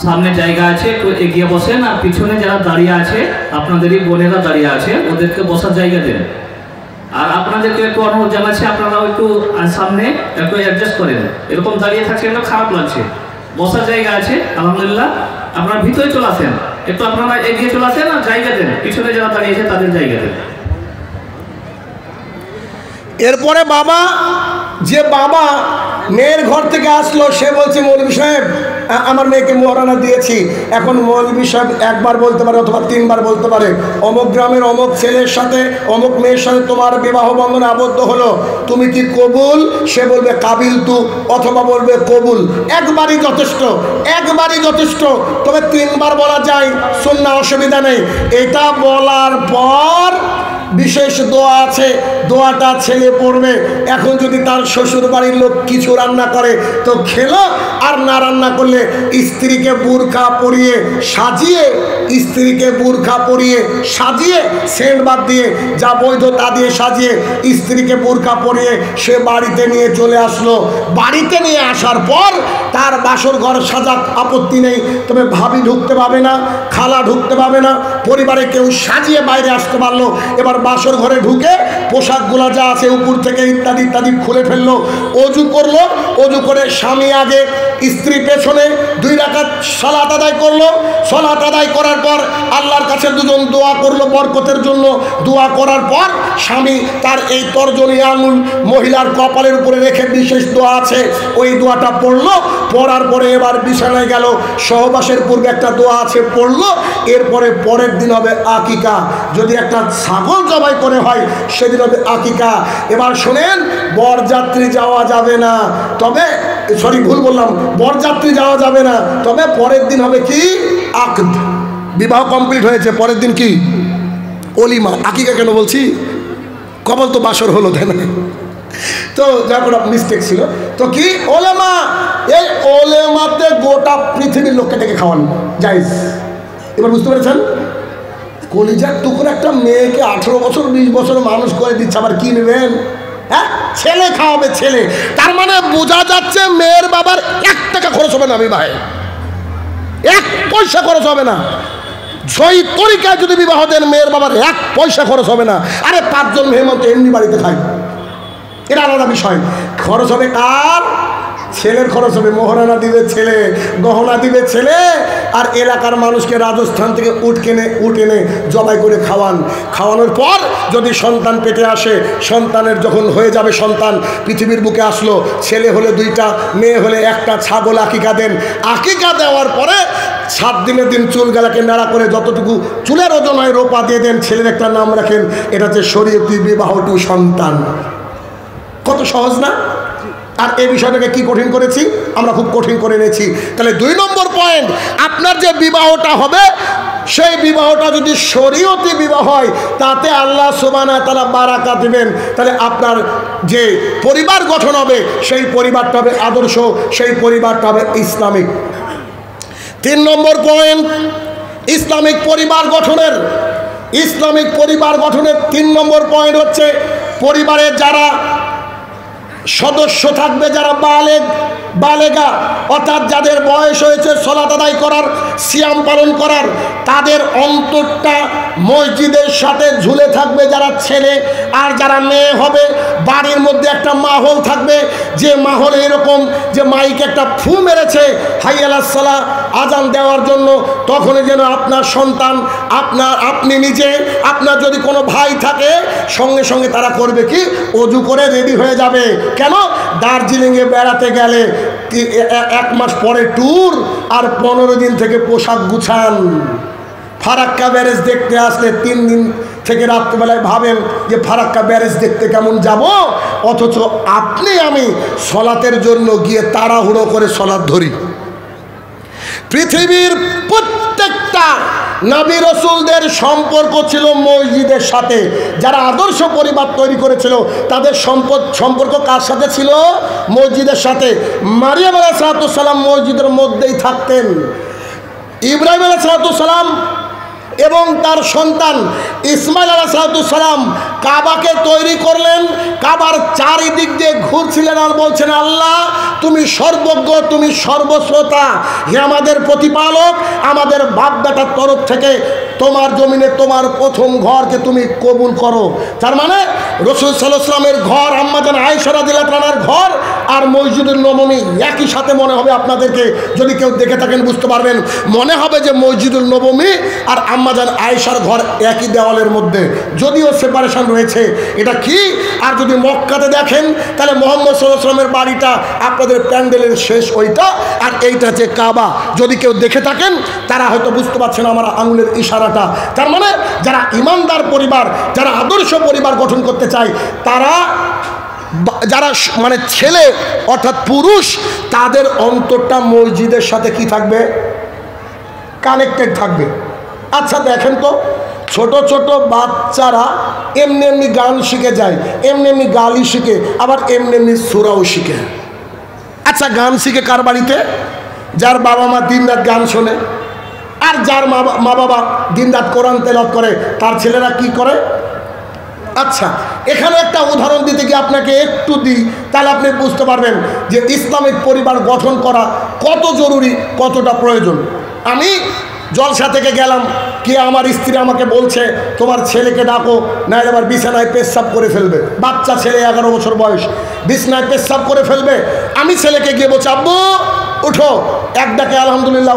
সামনে জায়গা আছে একটু এগিয়ে বসেন, আর পিছনে যারা দাঁড়িয়ে আছে আপনাদেরই বোনেরা দাঁড়িয়ে আছে ওদেরকে বসার জায়গা দেন। আর আপনাদেরকে একটু অনুরোধ জানাচ্ছি আপনারাও একটু সামনে একটু অ্যাডজাস্ট করেন, এরকম দাঁড়িয়ে থাকছে না, খারাপ লাগছে। বসার জায়গা আছে আলহামদুলিল্লাহ, আপনারা ভিতরে চলে আসেন, একটু আপনারা এগিয়ে চলে আসেন আর জায়গা দেন, পিছনে যারা দাঁড়িয়েছে তাদের জায়গা দেন। এরপরে বাবা, যে বাবা মেয়ের ঘর থেকে আসলো সে বলছে মৌলভী সাহেব আমার মেয়েকে মহারানা দিয়েছি। এখন মৌলভী সাহেব একবার বলতে পারে অথবা তিনবার বলতে পারে অমুক গ্রামের অমুক ছেলের সাথে অমুক মেয়ের সাথে তোমার বিবাহ বন্ধনে আবদ্ধ হলো, তুমি কি কবুল? সে বলবে কাবিল তু, অথবা বলবে কবুল। একবারই যথেষ্ট, একবারই যথেষ্ট, তবে তিনবার বলা যায়, সুন্নাহ, অসুবিধা নেই। এটা বলার পর বিশেষ দোয়া আছে, দোয়াটা ছেলে পড়বে। এখন যদি তার শ্বশুর বাড়ির লোক কিছু রান্না করে তো খেলো, আর না রান্না করলে স্ত্রীকে বুরখা পরিয়ে সাজিয়ে, স্ত্রীকে বুরখা পরিয়ে সাজিয়ে, সেন্ট বাদ দিয়ে যা বৈধ তা দিয়ে সাজিয়ে স্ত্রীকে বুরখা পরিয়ে সে বাড়িতে নিয়ে চলে আসলো। বাড়িতে নিয়ে আসার পর তার বাসর ঘর সাজাক, আপত্তি নেই, তবে ভাবি ঢুকতে পাবে না, খালা ঢুকতে পাবে না, পরিবারে কেউ সাজিয়ে বাইরে আসতে পারলো। এবার বাসর ঘরে ঢুকে পোশাকগুলো যা আছে উপর থেকে ইত্যাদি ইত্যাদি খুলে ফেললো, অজু করলো, অজু করে স্বামী আগে স্ত্রী পেছনে 2 রাকাত সালাত আদায় করলো। সালাত আদায় করার পর আল্লাহর কাছে দুজন দোয়া করলো বরকতের জন্য। দোয়া করার পর স্বামী তার এই তর্জনী আঙুল মহিলার কপালের উপরে রেখে বিশেষ দোয়া আছে, ওই দোয়াটা পড়লো। পড়ার পরে এবার বিছানায় গেল, সহবাসের পূর্বে একটা দোয়া আছে পড়লো। এরপরে পরের দিন হবে আকিকা, যদি একটা ছাগল জবাই করে হয় সেদিন হবে আকিকা। এবার শোনেন, বরযাত্রী যাওয়া যাবে না, তবে সরি ভুল বললাম, বরযাত্রী যাওয়া যাবে না, তবে পরের দিন হবে কি আকদ। বিবাহ কমপ্লিট হয়েছে, পরের দিন কি অলিমা। আকিকা কেন বলছি, কবল তো বাসর হলো, তাই না? তো যখন মিস্টেক ছিল তো কি ওলেমা, এই ওলেমাতে গোটা পৃথিবীর লোককে ডেকে খাওয়ানো জায়েজ। এবার বুঝতে পেরেছেন? কলিজার টুকুর একটা মেয়েকে 18 বছর 20 বছর মানুষ করে দিচ্ছে, আবার কি নেবেন? হ্যাঁ, ছেলে খাওয়াবে ছেলে। তার মানে বোঝা যাচ্ছে মেয়ের বাবার 1 টাকা খরচ হবে না, আমি ভাই 1 পয়সা খরচ হবে না। সই তরিকায় যদি বিবাহ দেন মেয়ের বাবার 1 পয়সা খরচ হবে না। আরে 5 জন মেহমান এমনি বাড়িতে খায়, এটা আলাদা বিষয়। খরচ হবে কার? ছেলের খরচ হবে। মোহরানা দিবে ছেলে, গহনা দিবে ছেলে, আর এলাকার মানুষকে রাজস্থান থেকে উট এনে জবাই করে খাওয়ানোর পর যদি সন্তান পেটে আসে, সন্তানের যখন হয়ে যাবে, সন্তান পৃথিবীর বুকে আসলো, ছেলে হলে 2টা, মেয়ে হলে 1টা, ছাগল আকিকা দেন। আকিকা দেওয়ার পরে 7 দিনের দিন চুলগালাকে নাড়া করে যতটুকু চুলের ওজন হয় রোপা দিয়ে দেন, ছেলের একটা নাম রাখেন। এটা হচ্ছে শরীয়তি বিবাহ টু সন্তান। কত সহজ না? আর এই বিষয়টাকে কি কঠিন করেছি আমরা? খুব কঠিন করে নিয়েছি। তাহলে 2 নম্বর পয়েন্ট, আপনার যে বিবাহটা হবে সেই বিবাহটা যদি শরীয়তি বিবাহ হয় তাতে আল্লাহ সুবহানাহু ওয়া তাআলা বারাকা দিবেন। তাহলে আপনার যে পরিবার গঠন হবে সেই পরিবারটা হবে আদর্শ, সেই পরিবারটা হবে ইসলামিক। 3 নম্বর পয়েন্ট, ইসলামিক পরিবার গঠনের 3 নম্বর পয়েন্ট হচ্ছে পরিবারের যারা সদস্য থাকবে, যারা বালেগ, বালেগা অর্থাৎ যাদের বয়স হয়েছে সালাত আদায় করার, সিয়াম পালন করার, তাদের অন্তরটা মসজিদের সাথে ঝুলে থাকবে যারা ছেলে। আর যারা মেয়ে হবে বাড়ির মধ্যে একটা মাহল থাকবে, যে মাহলে এরকম যে মাইকে একটা ফু মেরেছে হাইয়া আলাস সালাহ আজান দেওয়ার জন্য, তখনই যেন আপনার সন্তান, আপনি নিজে, আপনার যদি কোনো ভাই থাকে সঙ্গে সঙ্গে তারা করবে কি, অজু করে রেডি হয়ে যাবে। কেন? দার্জিলিংয়ে বেড়াতে গেলে 1 মাস পরে ট্যুর, আর 15 দিন থেকে পোশাক গুছান। ফারাক্কা ব্যারেজ দেখতে আসলে 3 দিন থেকে রাত্রিবেলায় ভাবেন যে ফারাক্কা ব্যারেজ দেখতে কেমন যাব, অথচ আপনি আমি সলাতের জন্য গিয়ে তাড়াহুড়ো করে সলাত ধরি। পৃথিবীর প্রত্যেকটা নবী রাসূলদের সম্পর্ক ছিল মসজিদের সাথে। যারা আদর্শ পরিবার তৈরি করেছিল তাদের সম্পর্ক কার সাথে ছিল? মসজিদের সাথে। মারিয়াম আলাইহিস সালাম মসজিদের মধ্যেই থাকতেন। ইব্রাহিম আলাইহিস সালাম এবং তার সন্তান ইসমাইল আলাইহিস সালাম কাবাকে তৈরি করলেন, কাবার চারিদিক দিয়ে ঘুরছিলেন আর বলছেন, আল্লাহ তুমি সর্বজ্ঞ, তুমি সর্বশ্রোতা, হে আমাদের প্রতিপালক, আমাদের বাপ বেটার তরফ থেকে তোমার জমিনে তোমার প্রথম ঘরকে তুমি কবুল করো। তার মানে রাসূল সাল্লাল্লাহু আলাইহি ওয়াসাল্লামের ঘর, আম্মাজান আয়েশা রাদিয়াল্লাহু আনহার ঘর আর মসজিদুল নববী একই সাথে মনে হবে আপনাদেরকে, যদি কেউ দেখে থাকেন বুঝতে পারবেন, মনে হবে যে মসজিদুল নববী আর আম্মাজান আয়েশার ঘর একই দেওয়ালের মধ্যে, যদিও সেপারেশন রয়েছে। এটা কি? আর যদি মক্কাতে দেখেন তাহলে মুহাম্মদ সাল্লাল্লাহু আলাইহি ওয়াসাল্লামের বাড়িটা আপনাদের প্যান্ডেলের শেষ ওইটা, আর এইটা হচ্ছে কাবা। যদি কেউ দেখে থাকেন তারা হয়তো বুঝতে পারছেন আমার আঙুলের ইশারাটা। তার মানে যারা ইমানদার পরিবার, যারা আদর্শ পরিবার গঠন করতে চায়, তারা যারা মানে ছেলে অর্থাৎ পুরুষ, তাদের অন্তরটা মসজিদের সাথে কি থাকবে? কানেক্টেড থাকবে। আচ্ছা দেখেন তো, ছোট ছোট বাচ্চারা এমনি এমনি গান শিখে যায়, এমনি এমনি গালি শিখে, আবার এমনি এমনি সূরাও শিখে। আচ্ছা গান শিখে কার বাড়িতে? যার বাবা মা দিনরাত গান শোনে, আর যার মা বাবা দিনরাত কোরআন তেলাওয়াত করে, তার ছেলেরা কি করে? আচ্ছা এখানে একটা উদাহরণ দিতে গিয়ে আপনাকে একটু দিই, তাহলে আপনি বুঝতে পারবেন যে ইসলামিক পরিবার গঠন করা কত জরুরি, কতটা প্রয়োজন। আমি জলসা থেকে গেলাম, কে আমার স্ত্রী আমাকে বলছে তোমার ছেলেকে ডাকো, নাহলে আবার বিছানায় পেশাব করে ফেলবে। বাচ্চা ছেলে 11 বছর বয়স, বিছানায় পেশাব করে ফেলবে। আমি ছেলেকে গিয়ে বলছি, আব্বু উঠো। এক ডাকে আলহামদুলিল্লাহ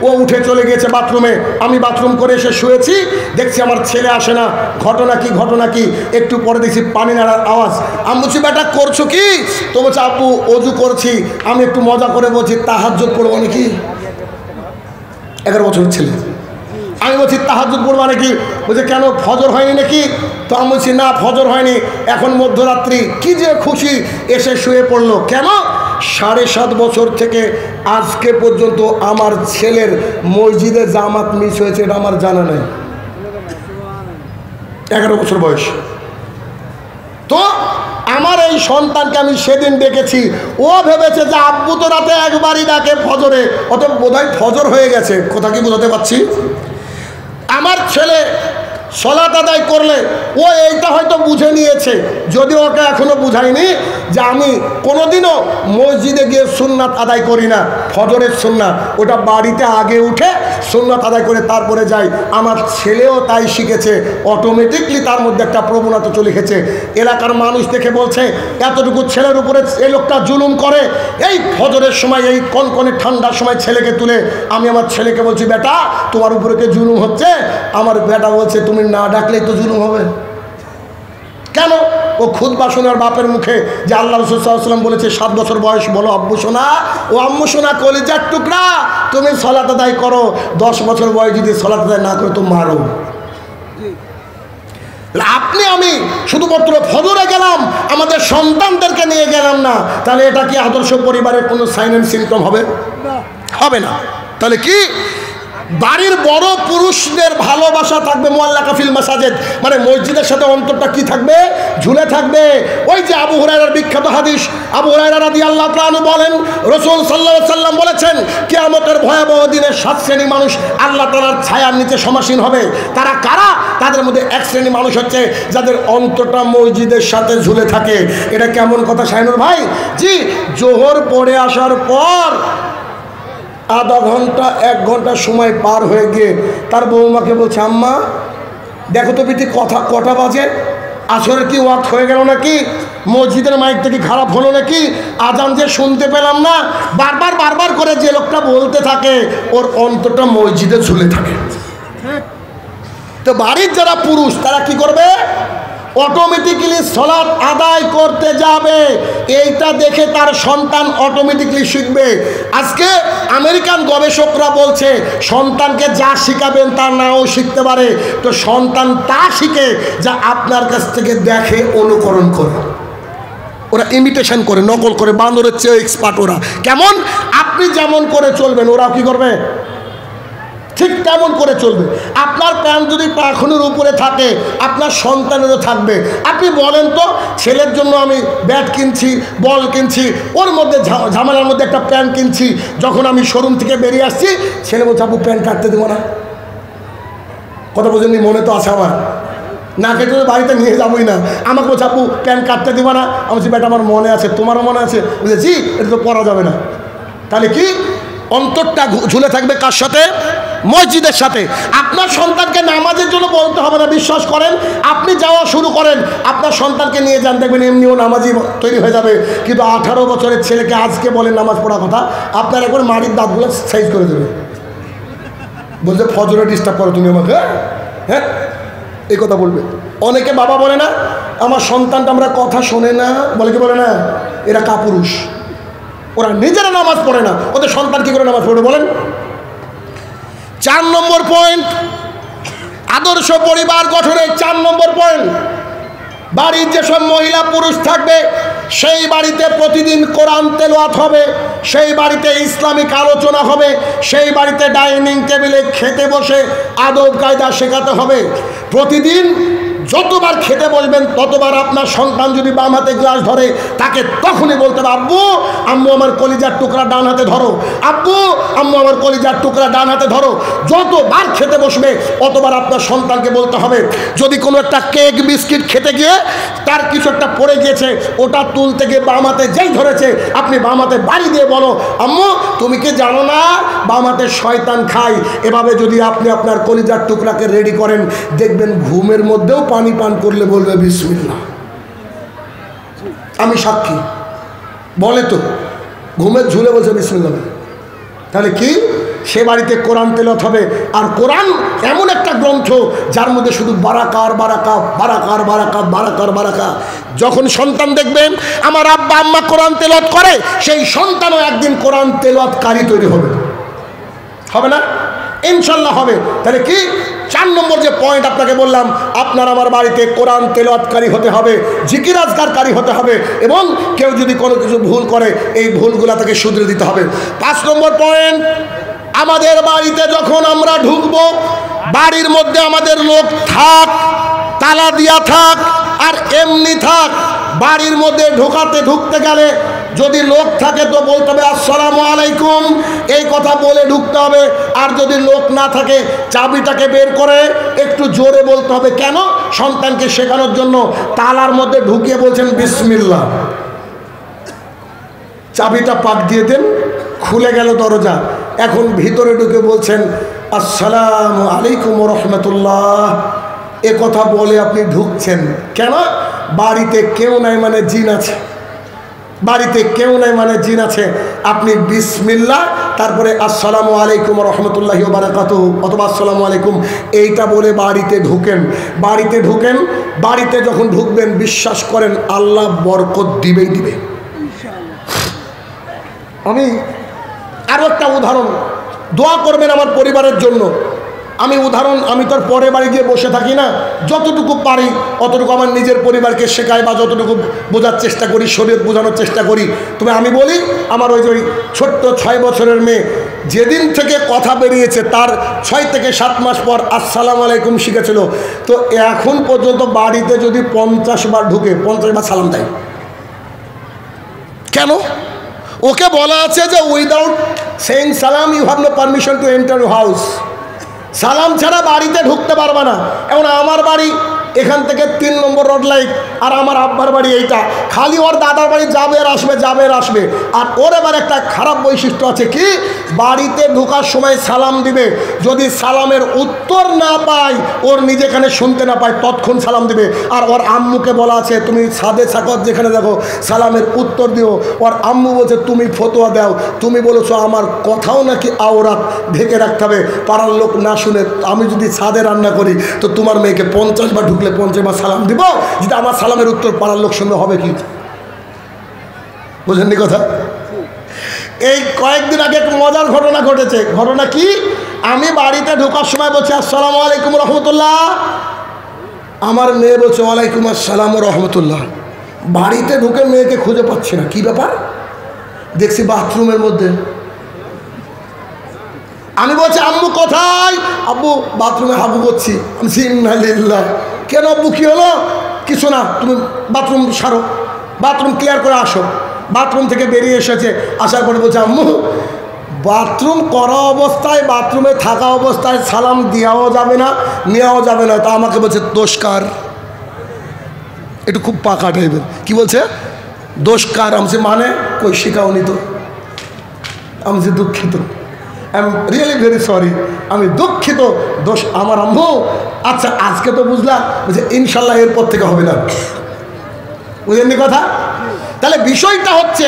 ও উঠে চলে গিয়েছে বাথরুমে। আমি বাথরুম করে এসে শুয়েছি, দেখছি আমার ছেলে আসে না। ঘটনা কি? একটু পরে দেখছি পানি নাড়ার আওয়াজ। আমি বলছি, বেটা করছো কি? তো বলছে, আব্বু অজু করছি। আমি একটু মজা করে বলছি, তাহাজ্জুদ পড়বো নাকি? 11 বছরের ছেলে। আমি বলছি, তাহাজ্জুদ পড়বা নাকি? বলছে, কেন ফজর হয়নি নাকি? তো আমি বলছি, না ফজর হয়নি, এখন মধ্যরাত্রি। কি যে খুশি, এসে শুয়ে পড়লো। কেন? 7.5 বছর থেকে আজকে পর্যন্ত আমার ছেলের মসজিদে জামাত মিস হয়েছে, এটা আমার জানা নেই। 11 বছর বয়স। তো আমার এই সন্তানকে আমি সেদিন দেখেছি, ও ভেবেছে যে আব্বু তো রাতে একবারই ডাকে ফজরে, অত বোধহয় ফজর হয়ে গেছে। কথা কি বোঝাতে পারছি? আমার ছেলে সলাত আদায় করলে ও এইটা হয়তো বুঝে নিয়েছে, যদিও ওকে এখনো বুঝায়নি যে আমি কোনোদিনও মসজিদে গিয়ে সুন্নাত আদায় করি না, ফজরের সুন্নাত ওটা বাড়িতে আগে উঠে সুন্নাত আদায় করে তারপরে যাই। আমার ছেলেও তাই শিখেছে, অটোমেটিকলি তার মধ্যে একটা প্রবণতা চলে গেছে। এলাকার মানুষ দেখে বলছে, এতটুকু ছেলের উপরে এই লোকটা জুলুম করে। এই ফজরের সময়, এই কনকনে ঠান্ডার সময় ছেলেকে তুলে আমি আমার ছেলেকে বলছি, বেটা তোমার উপরে কে জুলুম হচ্ছে? আমার বেটা বলছে, তুমি না ডাকলেই তো জুলুম হবে। কেন? ও খুতবা শোনার বাপের মুখে যে আল্লাহ রাসূল সাল্লাল্লাহু আলাইহি ওয়াসাল্লাম বলেছে 7 বছর বয়স বলো আব্বু সোনা, ও আম্মু সোনা কলিজার টুকরা তুমি সালাত আদায় করো। 10 বছর বয়স যদি সালাত আদায় না করে তো মারো। আপনি আমি শুধুমাত্র ফজরে গেলাম, আমাদের সন্তানদেরকে নিয়ে গেলাম না, তাহলে এটা কি আদর্শ পরিবারের কোনো সাইন অ্যান্ড সিম্পটম হবে? হবে না। তাহলে কি বাড়ির বড় পুরুষদের ভালোবাসা থাকবে মুআল্লাকা ফিল মাসাজিদ, মানে মসজিদের সাথে অন্তরটা কি থাকবে, ঝুলে থাকবে। ওই যে আবু হুরায়রার বিখ্যাত হাদিস, আবু হুরায়রা রাদিয়াল্লাহু তাআলা আনহু বলেন রাসূল সাল্লাল্লাহু আলাইহি সাল্লাম বলেছেন, কিয়ামতের ভয়াবহ দিনে 7 শ্রেণীর মানুষ আল্লাহ তাআলার ছায়ার নিচে সমাসীন হবে। তারা কারা? তাদের মধ্যে এক শ্রেণীর মানুষ হচ্ছে যাদের অন্তরটা মসজিদের সাথে ঝুলে থাকে। এটা কেমন কথা শাহিনুর ভাই? জি, জোহর পড়ে আসার পর আধা ঘন্টা 1 ঘন্টা সময় পার হয়ে গিয়ে তার বৌমাকে বলছে, আম্মা দেখো তো বিটি কটা বাজে, আসরের কি ওয়াক্ত হয়ে গেল নাকি, মসজিদের মাইকটা কি খারাপ হলো নাকি, আজান যে শুনতে পেলাম না। বারবার করে যে লোকটা বলতে থাকে ওর অন্তরটা মসজিদে ঝুলে থাকে। তো বাড়ির যারা পুরুষ তারা কি করবে, অটোমেটিক্যালি সালাত আদায় করতে যাবে। এইটা দেখে তার সন্তান অটোমেটিক্যালি শিখবে। আজকে আমেরিকান গবেষকরা বলছে সন্তানকে যা শিখাবেন তা নাও শিখতে পারে, তো সন্তান তা শিখে যা আপনার কাছ থেকে দেখে অনুকরণ করে। ওরা ইমিটেশন করে, নকল করে, বান্দরের চেয়ে এক্সপার্ট ওরা। কেমন? আপনি যেমন করে চলবেন ওরাও কি করবে, ঠিক তেমন করে চলবে। আপনার প্যান্ট যদি পাখনের উপরে থাকে আপনার সন্তানেরও থাকবে। আপনি বলেন তো, ছেলের জন্য আমি ব্যাট কিনছি, বল কিনছি, ওর মধ্যে ঝামেলার মধ্যে একটা প্যান্ট কিনছি, যখন আমি শোরুম থেকে বেরিয়ে আসছি ছেলে বলছে আপু প্যান্ট কাটতে দেবো না। কথা বোঝেননি? মনে তো আছে আমার, না কেটে বাড়িতে নিয়ে যাবোই না। আমাকে বলছে আপু প্যান্ট কাটতে দেবো না। আমি বলছি ব্যাট আমার মনে আছে, তোমারও মনে আছে? বুঝেছি, এটা তো পরা যাবে না। তাহলে কি অন্তরটা ঝুলে থাকবে কার সাথে? মসজিদের সাথে। আপনার সন্তানকে নামাজের জন্য বলতে হবে না, বিশ্বাস করেন। আপনি যাওয়া শুরু করেন, আপনার সন্তানকে নিয়ে যান, দেখবেন এমনিও নামাজি তৈরি হয়ে যাবে। কিন্তু 18 বছরের ছেলেকে আজকে বলেন নামাজ পড়ার কথা, আপনার একবার মাড়ির দাঁতগুলো সাইজ করে দেবে, বলছে ফজরে ডিস্টার্ব করো তুমি আমাকে, হ্যাঁ এই কথা বলবে। অনেকে বাবা বলে না আমার সন্তানটা আমরা কথা শোনে না, বলে কি বলে না? এরা কাপুরুষ, ওরা নিজেরা নামাজ পড়ে না, ওদের সন্তান কি করে নামাজ পড়ে বলেন? 4 নম্বর পয়েন্ট, আদর্শ পরিবার গঠনের 4 নম্বর পয়েন্ট, বাড়ির যেসব মহিলা পুরুষ থাকবে সেই বাড়িতে প্রতিদিন কোরআন তেলাওয়াত হবে, সেই বাড়িতে ইসলামিক আলোচনা হবে, সেই বাড়িতে ডাইনিং টেবিলে খেতে বসে আদব কায়দা শেখাতে হবে। প্রতিদিন যতবার খেতে বসবেন ততবার আপনার সন্তান যদি বাম হাতে গ্লাস ধরে তাকে তখনই বলতে হবে আব্বু আম্মু আমার কলিজার টুকরা ডান হাতে ধরো, আব্বু আম্মু আমার কলিজার টুকরা ডান হাতে ধরো। যতবার খেতে বসবে অতবার আপনার সন্তানকে বলতে হবে। যদি কোনো একটা কেক বিস্কিট খেতে গিয়ে তার কিছু একটা পড়ে গিয়েছে, ওটা তুলতে গিয়ে বাম হাতে যেই ধরেছে আপনি বাম হাতে বাড়ি দিয়ে বলো আম্মু তুমি কি জানো না বাম হাতে শয়তান খায়। এভাবে যদি আপনি আপনার কলিজার টুকরাকে রেডি করেন দেখবেন ঘুমের মধ্যেও পানি পান করলে বলবে বিসমিল্লাহ। আমি সাক্ষী, বলে তো ঘুমের ঝুলে বলছে বিসমিল্লাহ। তাহলে কি সে বাড়িতে কোরআন তেলাওয়াত হবে। আর কোরআন এমন একটা গ্রন্থ যার মধ্যে শুধু বারাকার বারাকা, বারাকার বারাকা, বারাকার বারাকা। যখন সন্তান দেখবেন আমার আব্বা আম্মা কোরআন তেলাওয়াত করে, সেই সন্তানও একদিন কোরআন তেলাওয়াতকারী তৈরি হবে, হবে না? ইনশাল্লাহ হবে। তাহলে কি 4 নম্বর যে পয়েন্ট আপনাকে বললাম, আপনার আমার বাড়িতে কোরআন তেলাওয়াতকারী হতে হবে, জিকির আজকারকারী হতে হবে, এবং কেউ যদি কোনো কিছু ভুল করে এই ভুলগুলা থেকে শুধরে দিতে হবে। 5 নম্বর পয়েন্ট, আমাদের বাড়িতে যখন আমরা ঢুকবো বাড়ির মধ্যে আমাদের লোক থাক, তালা দিয়া থাক আর এমনি থাক, বাড়ির মধ্যে ঢুকতে গেলে যদি লোক থাকে তো বলতে হবে আসসালামু আলাইকুম, এই কথা বলে ঢুকতে হবে। আর যদি লোক না থাকে চাবিটাকে বের করে একটু জোরে বলতে হবে। কেন? সন্তানকে শেখানোর জন্য। তালার মধ্যে ঢুকিয়ে বলছেন বিসমিল্লাহ, চাবিটা পাক দিয়ে দেন, খুলে গেল দরজা। এখন ভিতরে ঢুকে বলছেন আসসালামু আলাইকুম ওয়া রাহমাতুল্লাহ, এ কথা বলে আপনি ঢুকছেন। কেন? বাড়িতে কেউ নাই মানে জিন আছে, বাড়িতে কেউ নাই মানে জিন আছে। আপনি বিসমিল্লাহ তারপরে আসসালামু আলাইকুম ওয়া রাহমাতুল্লাহি ওয়া বারাকাতুহু অথবা আসসালামু আলাইকুম এইটা বলে বাড়িতে ঢুকেন। বাড়িতে ঢুকেন, বাড়িতে যখন ঢুকবেন বিশ্বাস করেন আল্লাহ বরকত দিবেই দিবে। আমি আরও একটা উদাহরণ, দোয়া করবেন আমার পরিবারের জন্য। আমি উদাহরণ, আমি তোর পরে বাড়ি গিয়ে বসে থাকি না, যতটুকু পারি অতটুকু আমার নিজের পরিবারকে শেখাই বা যতটুকু বোঝার চেষ্টা করি, শরীয়ত বোঝানোর চেষ্টা করি। তবে আমি বলি, আমার ওই যে ওই ছোট্ট 6 বছরের মেয়ে যেদিন থেকে কথা বেরিয়েছে তার 6 থেকে 7 মাস পর আসসালামু আলাইকুম শিখেছিল, তো এখন পর্যন্ত বাড়িতে যদি 50 বার ঢুকে 50 বার সালাম দেয়। কেন? ওকে বলা আছে যে without saying salam you have no permission to enter your house. সালাম ছাড়া বাড়িতে ঢুকতে পারবে না। এখন আমার বাড়ি এখান থেকে 3 নম্বর রোড লাইট, আর আমার আব্বার বাড়ি এইটা, খালি ওর দাদার বাড়ি যাবে আর আসবে, যাবে আর আসবে। আর ওর এবার একটা খারাপ বৈশিষ্ট্য আছে কি, বাড়িতে ঢোকার সময় সালাম দিবে, যদি সালামের উত্তর না পায়, ওর নিজেখানে শুনতে না পায়, তৎক্ষণ সালাম দিবে। আর ওর আম্মুকে বলা আছে তুমি সাদে সাকত যেখানে দেখো সালামের উত্তর দিও। ওর আম্মু বলছে তুমি ফতোয়া দাও, তুমি বলেছো আমার কথাও নাকি আওরাত ঢেকে রাখতে হবে, পাড়ার লোক না শুনে। আমি যদি সাদে রান্না করি তো তোমার মেয়েকে 50 বার ঢুকলে 50 বার সালাম দিব, যদি আমার সালামের উত্তর পাড়ার লোক শুনবে হবে কি? বুঝেননি কথা? এই কয়েকদিন আগে এক মজার ঘটনা ঘটেছে। ঘটনা কি, আমি বাড়িতে ঢোকার সময় বলছি আসসালামু আলাইকুম রহমতুল্লাহ, আমার মেয়ে বলছে ওয়ালাইকুম আসসালাম রহমতুল্লাহ। বাড়িতে ঢুকে মেয়েকে খুঁজে পাচ্ছি না, কি ব্যাপার? দেখছি বাথরুমের মধ্যে। আমি বলছি আম্মু কোথায়? আব্বু বাথরুমে হাবু করছি। আমি ইন্নালিল্লাহ। কেন আব্বু, কি হলো? কিছু না, তুমি বাথরুম সারো, বাথরুম ক্লিয়ার করে আসো। বাথরুম থেকে বেরিয়ে এসেছে, আসার পরে বলছে আম্মু বাথরুম করা অবস্থায়, বাথরুমে থাকা অবস্থায় সালাম দেওয়াও যাবে না, নেওয়াও যাবে না। তা আমাকে বলছে দোষকার, একটু খুব পাকা টাইপের। কি বলছে? দোষকার। আমি মানে কই শিখাওনি তো। আমি যে দুঃখিত, I am really very sorry, আমি দুঃখিত, দোষ আমার আম্মু। আচ্ছা আজকে তো বুঝলাম, বলছে ইনশাল্লাহ এরপর থেকে হবে না। বুঝেননি কথা? তাহলে বিষয়টা হচ্ছে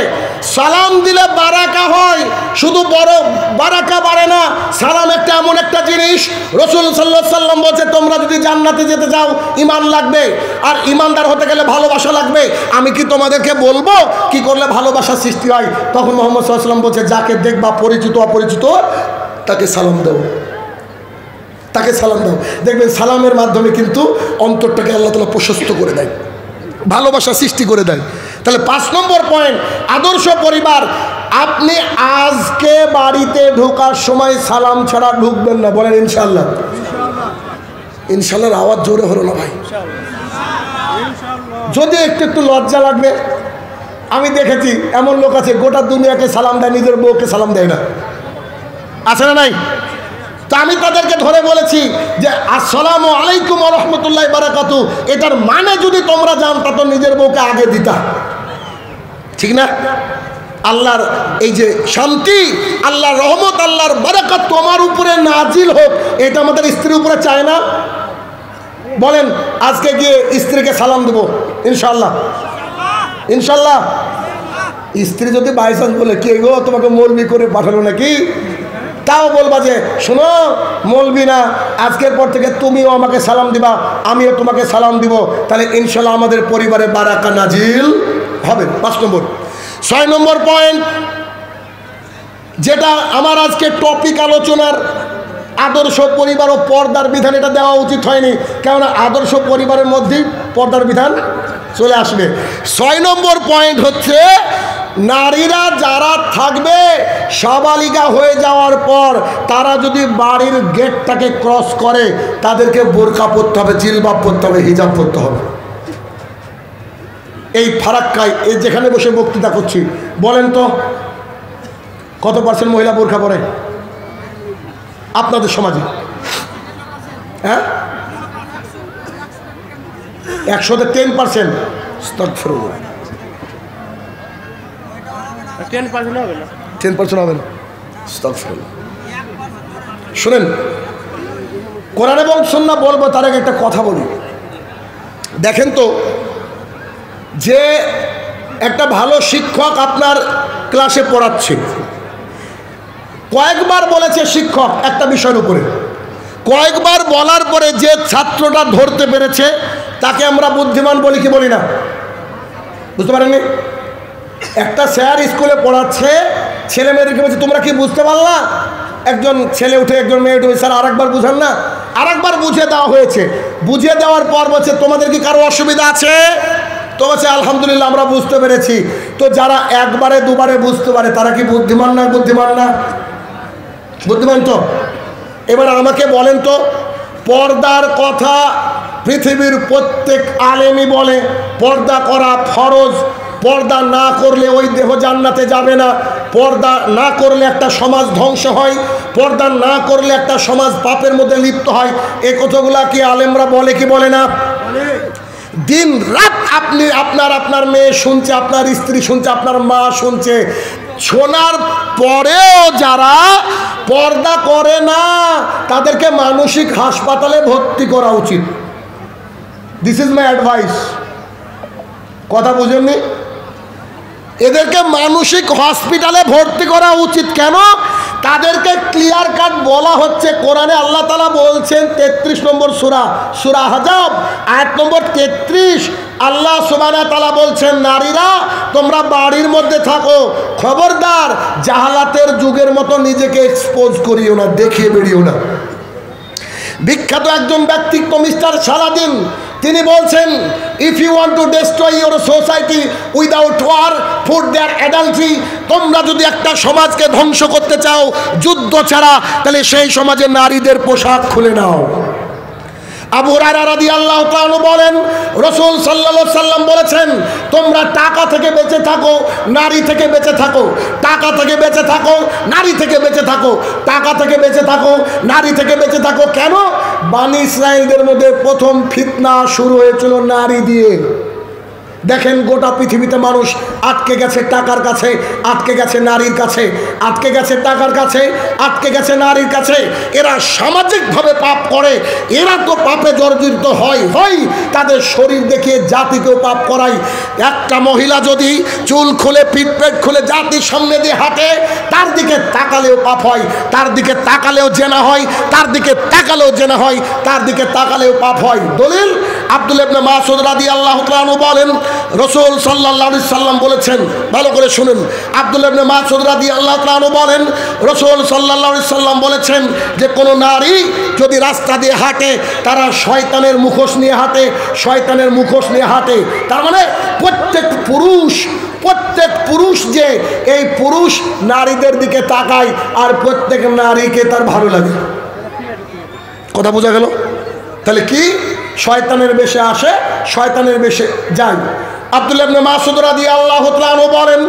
সালাম দিলে বারাকা হয়, শুধু বড় বারাকা বাড়ে না। সালাম একটা এমন একটা জিনিস, রাসূল সাল্লাল্লাহু আলাইহি সাল্লাম বলছে তোমরা যদি জান্নাতে যেতে চাও ঈমান লাগবে, আর ঈমানদার হতে গেলে ভালোবাসা লাগবে। আমি কি তোমাদেরকে বলবো কি করলে ভালোবাসা সৃষ্টি হয়? তখন মুহাম্মদ সাল্লাল্লাহু আলাইহি সাল্লাম বলছে যাকে দেখবা পরিচিত অপরিচিত তাকে সালাম দাও, তাকে সালাম দাও। দেখবেন সালামের মাধ্যমে কিন্তু অন্তরটাকে আল্লাহ তাআলা প্রশস্ত করে দেয়, ভালোবাসা সৃষ্টি করে দেয়। তাহলে 5 নম্বর পয়েন্ট, আদর্শ পরিবার। আপনি আজকে বাড়িতে ঢোকার সময় সালাম ছাড়া ঢুকবেন না, বলেন ইনশাআল্লাহ। ইনশাআল্লাহর আওয়াজ জোরে হলো না ভাই। যদি একটু একটু লজ্জা লাগবে, আমি দেখেছি এমন লোক আছে গোটা দুনিয়াকে সালাম দেয়, নিজের বউকে সালাম দেয় না। আছে না নাই? তা আমি তাদেরকে ধরে বলেছি যে আসসালামু আলাইকুম ওয়া রাহমাতুল্লাহি ওয়া বারাকাতুহু, এটার মানে যদি তোমরা জানতা তো নিজের বউকে আগে দিতা, ঠিক না? আল্লাহর এই যে শান্তি, আল্লাহর রহমত, আল্লাহর বারাকাত তোমার উপরে নাজিল হোক, এটা আমাদের স্ত্রীর উপরে চায় না? বলেন আজকে গিয়ে স্ত্রীকে সালাম দেব ইনশাআল্লাহ, ইনশাআল্লাহ। স্ত্রী যদি বাইচান্স বলে কে গো তোমাকে মৌলবি করে পাঠালো নাকি, তাও বলবা যে শোনো মৌলবি না, আজকের পর থেকে তুমিও আমাকে সালাম দিবা, আমিও তোমাকে সালাম দিব, তাহলে ইনশাআল্লাহ আমাদের পরিবারে বারাকা নাজিল হবে। 5 নম্বর। 6 নম্বর পয়েন্ট, যেটা আমার আজকে টপিক আলোচনার, আদর্শ পরিবার ও পর্দার বিধান। এটা দেওয়া উচিত হয়নি, কেননা আদর্শ পরিবারের মধ্যেই পর্দার বিধান চলে আসবে। 6 নম্বর পয়েন্ট হচ্ছে নারীরা যারা থাকবে সাবালিকা হয়ে যাওয়ার পর, তারা যদি বাড়ির গেটটাকে ক্রস করে তাদেরকে বোরকা পরতে হবে, জিলবাব পরতে হবে, হিজাব পরতে হবে। এই ফারাক্কায় এই যেখানে বসে বক্তৃতা করছি, বলেন তো কত % মহিলা বোরকা পরে আপনাদের সমাজে? হ্যাঁ, 100-তে 10%। 10% হবে না। শোনেন, কোরআন এবং সুন্নাহ বলবো, তার আগে একটা কথা বলি। দেখেন তো, যে একটা ভালো শিক্ষক আপনার ক্লাসে পড়াচ্ছে, কয়েকবার বলেছে শিক্ষক একটা বিষয়ের উপরে, কয়েকবার বলার পরে যে ছাত্রটা ধরতে পেরেছে তাকে আমরা বুদ্ধিমান বলি কি বলি না? বুঝতে পারেননি? একটা স্যার স্কুলে পড়াচ্ছে, ছেলে মেয়েদেরকে বলছে তোমরা কি বুঝতে পারলা? একজন ছেলে উঠে একজন মেয়ে উঠে, স্যার আরেকবার বুঝান না। আরেকবার বুঝিয়ে দেওয়া হয়েছে। বুঝিয়ে দেওয়ার পর বলছে তোমাদের কি কারো অসুবিধা আছে? তো বলছে আলহামদুলিল্লাহ আমরা বুঝতে পেরেছি। তো যারা একবারে দুবারে বুঝতে পারে তারা কি বুদ্ধিমান না? বুদ্ধিমান না? বুদ্ধিমান তো। এবার আমাকে বলেন তো, পর্দার কথা পৃথিবীর প্রত্যেক আলেমই বলে পর্দা করা ফরজ, পর্দা না করলে ওই দেহ জান্নাতে যাবে না, পর্দা না করলে একটা সমাজ ধ্বংস হয়, পর্দা না করলে একটা সমাজ পাপের মধ্যে লিপ্ত হয়। এই কথাগুলা কি আলেমরা বলে কি বলে না? দিন রাত আপনি আপনার মেয়ে শুনছে, আপনার স্ত্রী শুনছে, আপনার মা শুনছে, শোনার পরেও যারা পর্দা করে না তাদেরকে মানসিক হাসপাতালে ভর্তি করা উচিত। This is my advice. কথা বুঝেননি? এদেরকে মানসিক হসপিটালে ভর্তি করা উচিত। কেন? তাদেরকে ক্লিয়ার কাট বলা হচ্ছে কোরআনে। আল্লাহ তাআলা বলছেন 33 নম্বর সূরা আহজাব আয়াত নম্বর 33, আল্লাহ সুবহানাহু ওয়া তাআলা বলছেন নারীরা তোমরা বাড়ির মধ্যে থাকো, খবরদার জাহালাতের যুগের মতো নিজেকে এক্সপোজ করিও না, দেখিয়ে বেরিও না। বিখ্যাত একজন ব্যক্তিত্ব মিস্টার সালাদিন, তিনি বলছেন if you want to destroy your society without war food their adultery, তোমরা যদি একটা সমাজকে ধ্বংস করতে চাও যুদ্ধ ছাড়া, তাহলে সেই সমাজে নারীদের পোশাক খুলে নাও। আবু হুরায়রা রাদিয়াল্লাহু তাআলা বলেন রাসূল সাল্লাল্লাহু আলাইহি সাল্লাম বলেছেন তোমরা টাকা থেকে বেঁচে থাকো, নারী থেকে বেঁচে থাকো, টাকা থেকে বেঁচে থাকো, নারী থেকে বেঁচে থাকো, টাকা থেকে বেঁচে থাকো, নারী থেকে বেঁচে থাকো। কেন? বনি ইসরাঈলদের মধ্যে প্রথম ফিতনা শুরু হয়েছিল নারী দিয়ে। দেখেন গোটা পৃথিবীতে মানুষ আটকে গেছে টাকার কাছে, আটকে গেছে নারীর কাছে, আটকে গেছে টাকার কাছে, আটকে গেছে নারীর কাছে। এরা সামাজিকভাবে পাপ করে, এরা তো পাপে জর্জরিত হয় তাদের শরীর দেখিয়ে জাতিকেও পাপ করায়। একটা মহিলা যদি চুল খুলে পিটপেট খুলে জাতির সামনে দিয়ে হাঁটে, তার দিকে তাকালেও পাপ হয়, তার দিকে তাকালেও জেনা হয়, তার দিকে তাকালেও জেনা হয়, তার দিকে তাকালেও পাপ হয়। দলিল আব্দুল্লাহ ইবনে মাসউদ রাদিয়াল্লাহু তাআলা আনহু বলেন রাসূল সাল্লাল্লাহু আলাইহি সাল্লাম বলেছেন, ভালো করে শুনুন, আব্দুল্লাহ ইবনে মাসউদ রাদিয়াল্লাহু তাআলা আনহু বলেন রাসূল সাল্লাল্লাহু আলাইহি সাল্লাম বলেছেন যে কোনো নারী যদি রাস্তা দিয়ে হাঁটে তারা শয়তানের মুখোশ নিয়ে হাঁটে, শয়তানের মুখোশ নিয়ে হাঁটে। তার মানে প্রত্যেক পুরুষ যে এই পুরুষ নারীদের দিকে তাকায় আর প্রত্যেক নারীকে তার ভালো লাগে। কথা বোঝা গেল? তাহলে কি শয়তানের বেশে আসে, শয়তানের বেশে যায়। আব্দুল্লাহ ইবনে মাসউদ রাদিয়াল্লাহু তাআলা আনহু বলেন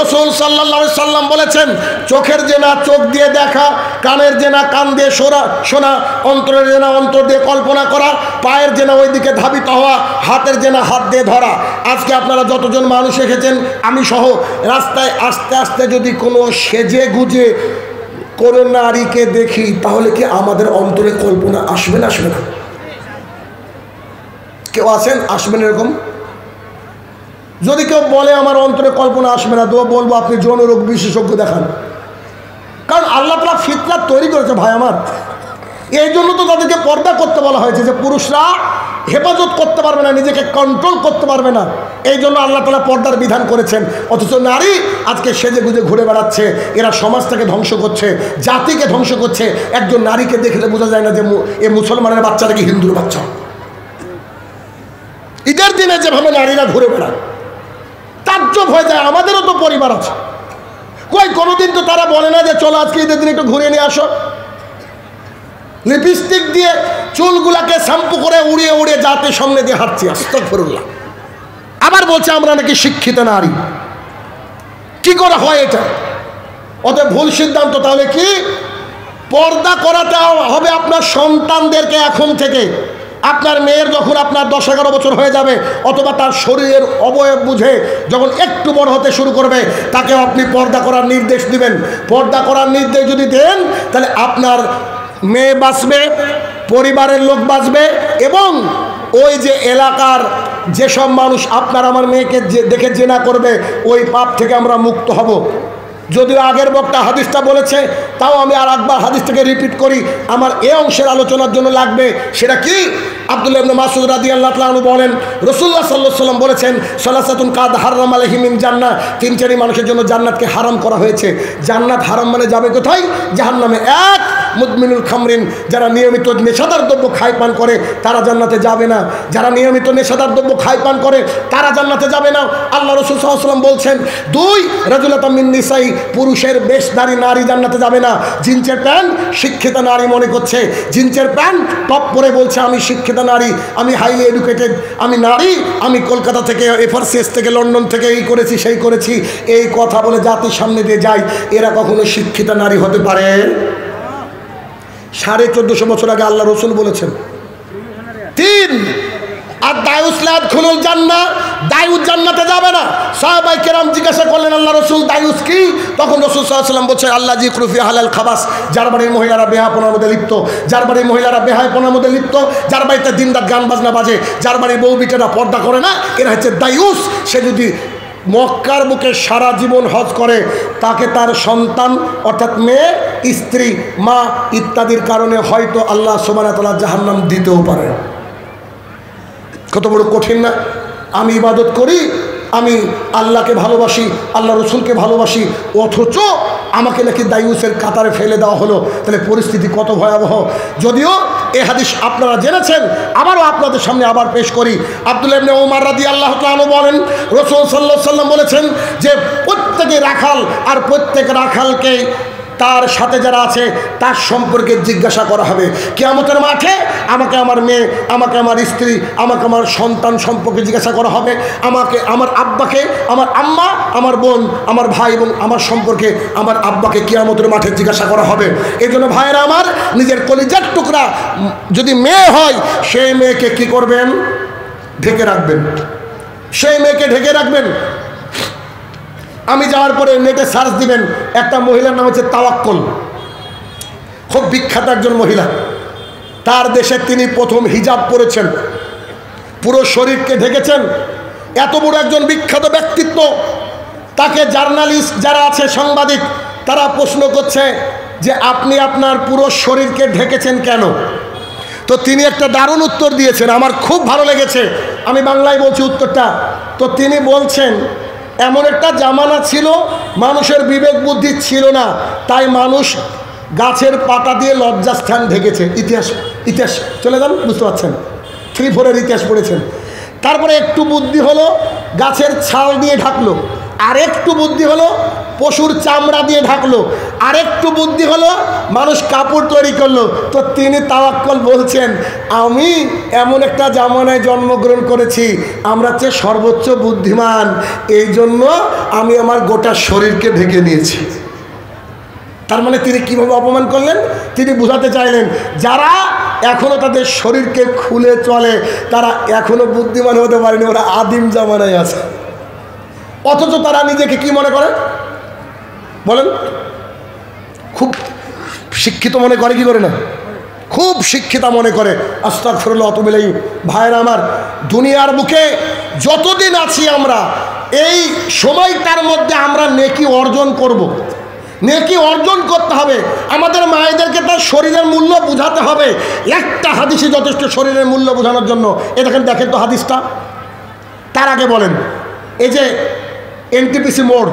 রাসূল সাল্লাল্লাহু আলাইহি সাল্লাম বলেছেন চোখের জেনা চোখ দিয়ে দেখা, কানের জেনা কান দিয়ে শোনা, অন্তরের জেনা অন্তর দিয়ে কল্পনা করা, পায়ের জেনা ওইদিকে ধাবিত হওয়া, হাতের জেনা হাত দিয়ে ধরা। আজকে আপনারা যতজন মানুষ এসেছেন আমি সহ, রাস্তায় আস্তে আস্তে যদি কোনো সেজে গুজে কোনো নারীকে দেখি তাহলে কি আমাদের অন্তরে কল্পনা আসবে না? আসবে না? কেউ আছেন আসবেন এরকম? যদি কেউ বলে আমার অন্তরে কল্পনা আসবে না, তো বলবো আপনি যৌন রোগ বিশেষজ্ঞ দেখান। কারণ আল্লাহ তাআলা ফিতরাত তৈরি করেছে ভাই আমার, এই জন্য তো তাদেরকে পর্দা করতে বলা হয়েছে যে পুরুষরা হেফাজত করতে পারবে না, নিজেকে কন্ট্রোল করতে পারবে না, এই জন্য আল্লাহ তাআলা পর্দার বিধান করেছেন। অথচ নারী আজকে সেজে গুজে ঘুরে বেড়াচ্ছে, এরা সমাজটাকে ধ্বংস করছে, জাতিকে ধ্বংস করছে। একজন নারীকে দেখলে বোঝা যায় না যে এ মুসলমানের বাচ্চা নাকি হিন্দুর বাচ্চা। ঈদের দিনে যেভাবে নারীরা ঘুরে বেড়ায় তাজ্জব হয়ে যায়। আমাদেরও তো পরিবার আছে, কোনোদিন তো তারা বলে না যে চলো আজকে ঈদের দিন একটু ঘুরে নিয়ে আসো। লিপস্টিক দিয়ে চুলগুলাকে শ্যাম্পু করে উড়িয়ে উড়িয়ে জাতির সামনে দিয়ে হাঁটছি, আস্তাগফিরুল্লাহ। আবার বলছে আমরা নাকি শিক্ষিত নারী। কি করে হয় এটা? অতএব ভুল সিদ্ধান্ত। তাহলে কি পর্দা করাতে হবে আপনার সন্তানদেরকে এখন থেকে। আপনার মেয়ের যখন আপনার 10-11 বছর হয়ে যাবে, অথবা তার শরীরের অবয়ব বুঝে যখন একটু বড় হতে শুরু করবে, তাকে আপনি পর্দা করার নির্দেশ দিবেন। পর্দা করার নির্দেশ যদি দেন তাহলে আপনার মেয়ে বাঁচবে, পরিবারের লোক বাঁচবে, এবং ওই যে এলাকার যেসব মানুষ আপনার আমার মেয়েকে দেখে জেনা করবে ওই পাপ থেকে আমরা মুক্ত হব। যদিও আগের বক্তা হাদিসটা বলেছে, তাও আমি আর একবার হাদিসটাকে রিপিট করি, আমার এই অংশের আলোচনার জন্য লাগবে। সেটা কি? আব্দুল্লাহ ইবনে মাসউদ রাদিয়াল্লাহু তাআলা আনহু বলেন, রাসূলুল্লাহ সাল্লাল্লাহু আলাইহি ওয়াসাল্লাম বলেছেন, সালাসাতুন কাদ হারাম আলাইহিম মিন জান্নাহ, তিন চারি মানুষের জন্য জান্নাতকে হারাম করা হয়েছে। জান্নাত হারাম মানে যাবে কোথায়? জাহান্নামে। এক, মুদমিনুল খামরিন, যারা নিয়মিত নেশাদার দ্রব্য খায় পান করে তারা জান্নাতে যাবে না। যারা নিয়মিত নেশাদার দ্রব্য খায় পান করে তারা জান্নাতে যাবে না। আল্লাহ রাসূল সাল্লাল্লাহু আলাইহি ওয়াসাল্লাম বলছেন, দুই, রাজুলাতাম মিন নিসাই, পুরুষের বেশধারী নারী জান্নাতে যাবে না। জিন্সের প্যান্ট শিক্ষিতা নারী মনে করছে, জিন্সের প্যান্ট টপ পরে বলছে আমি শিক্ষিতা নারী, আমি হাইলি এডুকেটেড, আমি নারী, আমি কলকাতা থেকে, এফআরসিএস থেকে, লন্ডন থেকে এই করেছি সেই করেছি, এই কথা বলে জাতির সামনে দিয়ে যায়। এরা কখনো শিক্ষিতা নারী হতে পারে? 1450 বছর আগে আল্লাহ রসুল বলেছেন। তিন, আর দায়ুস লা ইয়াদখুলুল জান্নাহ, দায়ুস জান্নাতে যাবে না। সাহাবায়ে কেরাম জিজ্ঞাসা করলেন, আল্লাহ রাসূল দায়ুস কি? তখন রাসূল সাল্লাল্লাহু আলাইহি ওয়াসাল্লাম বলছেন, আল্লাহ জি ক্রুফি হালাল খাবাস, যার বাড়ির মহিলারা বেহাপনার মধ্যে লিপ্ত, যার বাড়ির মহিলারা বেহাপনার মধ্যে লিপ্ত, যার বাড়িতে দিনরাত গান বাজনা বাজে, যার বাড়ির বউ বিটেরা পর্দা করে না, এরা হচ্ছে দায়ুস। সে যদি মক্কার বুকে সারা জীবন হজ করে, তাকে তার সন্তান অর্থাৎ মেয়ে, স্ত্রী, মা ইত্যাদির কারণে হয়তো আল্লাহ সুবহানাহু ওয়া তাআলা জাহান্নাম দিতেও পারে। কত বড় কঠিন না? আমি ইবাদত করি, আমি আল্লাহকে ভালোবাসি, আল্লাহ রসুলকে ভালোবাসি, অথচ আমাকে নাকি দায়ুসের কাতারে ফেলে দেওয়া হলো। তাহলে পরিস্থিতি কত ভয়াবহ। যদিও এই হাদিস আপনারা জেনেছেন, আবারও আপনাদের সামনে আবার পেশ করি। আব্দুল্লাহ ইবনে ওমর রাদিয়াল্লাহু তাআলা আনহু বলেন, রাসূল সাল্লাল্লাহু আলাইহি ওয়াসাল্লাম বলেছেন যে প্রত্যেকে রাখাল, আর প্রত্যেক রাখালকে তার সাথে যারা আছে তার সম্পর্কে জিজ্ঞাসা করা হবে কিয়ামতের মাঠে। আমাকে আমার মেয়ে, আমাকে আমার স্ত্রী, আমাকে আমার সন্তান সম্পর্কে জিজ্ঞাসা করা হবে, আমাকে আমার আব্বাকে, আমার আম্মা, আমার বোন, আমার ভাই এবং আমার সম্পর্কে আমার আব্বাকে কিয়ামতের মাঠে জিজ্ঞাসা করা হবে। এই জন্য ভাইয়েরা আমার, নিজের কলিজার টুকরা যদি মেয়ে হয়, সেই মেয়েকে কি করবেন? ঢেকে রাখবেন। সেই মেয়েকে ঢেকে রাখবেন। আমি যাওয়ার পরে নেটে সার্চ দিবেন, একটা মহিলার নাম হচ্ছে তাওয়াক্কুল, খুব বিখ্যাত একজন মহিলা। তার দেশে তিনি প্রথম হিজাব পরেছেন, পুরো শরীরকে ঢেকেছেন। এত বড় একজন বিখ্যাত ব্যক্তিত্ব, তাকে জার্নালিস্ট যারা আছে, সাংবাদিক, তারা প্রশ্ন করছে যে আপনি আপনার পুরো শরীরকে ঢেকেছেন কেন? তো তিনি একটা দারুণ উত্তর দিয়েছেন, আমার খুব ভালো লেগেছে। আমি বাংলায় বলছি উত্তরটা। তো তিনি বলছেন, এমন একটা জামানা ছিল মানুষের বিবেক বুদ্ধি ছিল না, তাই মানুষ গাছের পাতা দিয়ে লজ্জাস্থান ঢেকেছে। ইতিহাস চলে যান, বুঝতে পারছেন? 3-4 ইতিহাস পড়েছেন। তারপরে একটু বুদ্ধি হলো, গাছের ছাল দিয়ে ঢাকলো। আরেকটু বুদ্ধি হলো, পশুর চামড়া দিয়ে ঢাকলো। আরেকটু বুদ্ধি হলো, মানুষ কাপড় তৈরি করলো। তো তিনি তাওয়াক্কুল বলছেন, আমি এমন একটা জামানায় জন্মগ্রহণ করেছি, আমরা হচ্ছে সর্বোচ্চ বুদ্ধিমান, এই জন্য আমি আমার গোটা শরীরকে ঢেকে নিয়েছি। তার মানে তিনি কীভাবে অপমান করলেন? তিনি বোঝাতে চাইলেন, যারা এখনও তাদের শরীরকে খুলে চলে তারা এখনও বুদ্ধিমান হতে পারেনি, ওরা আদিম জামানায় আছে। অথচ তারা নিজেকে কি মনে করে বলেন? খুব শিক্ষিত মনে করে, কি করে না? খুব শিক্ষিতা মনে করে। আস্তাগফিরুল্লাহ ওয়া আতুবু ইলাইহি। ভাইরা আমার, দুনিয়ার বুকে যতদিন আছি আমরা, এই সময়টার মধ্যে আমরা নেকি অর্জন করব। নেকি অর্জন করতে হবে। আমাদের মায়েদেরকে তার শরীরের মূল্য বোঝাতে হবে। একটা হাদিসই যথেষ্ট শরীরের মূল্য বোঝানোর জন্য। দেখেন তো হাদিসটা। তার আগে বলেন, এই যে এনটিপিসি মোড়,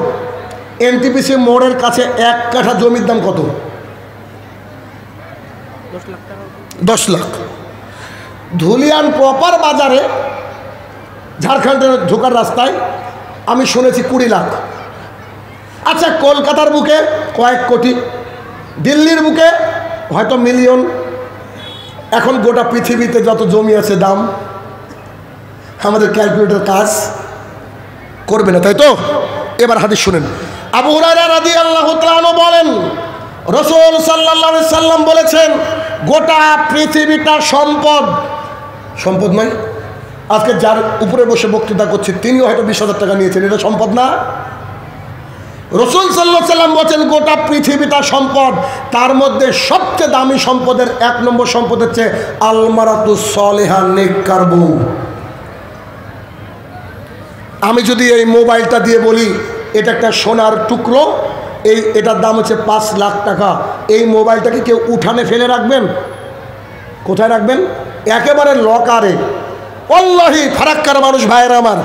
এনটিপিসি মোড়ের কাছে 1 কাঠা জমির দাম কত? 10 লাখ। ধুলিয়ান প্রপার বাজারে, ঝাড়খণ্ডের ঢোকার রাস্তায় আমি শুনেছি 20 লাখ। আচ্ছা, কলকাতার বুকে কয়েক কোটি, দিল্লির বুকে হয়তো মিলিয়ন। এখন গোটা পৃথিবীতে যত জমি আছে দাম আমাদের ক্যালকুলেটর কাজ করবে না, তাই তো? এবার হাদিস শুনেন। আবু হুরায়রা রাদিয়াল্লাহু তাআলা আনহু বলেন, রাসূল সাল্লাল্লাহু আলাইহি সাল্লাম বলেছেন, গোটা পৃথিবীটা সম্পদ। সম্পদ নয়? আজকে যার উপরে বসে বক্তৃতা করছে তিনিও হয়তো 20,000 টাকা নিয়েছেন, এটা সম্পদ না? রাসূল সাল্লাল্লাহু আলাইহি সাল্লাম বলেন, গোটা পৃথিবীটা সম্পদ। তার মধ্যে সবচেয়ে দামি সম্পদের 1 নম্বর সম্পদ হচ্ছে আলমারাতুস সালিহা, নেককার বউ। আমি যদি এই মোবাইলটা দিয়ে বলি এটা একটা সোনার টুকরো, এটার দাম হচ্ছে 5 লাখ টাকা। এই মোবাইলটাকে কেউ উঠানে ফেলে রাখবেন? কোথায় রাখবেন? একেবারে লকারে। অল্লাহি ফারাক্কার মানুষ ভাইয়েরা আমার,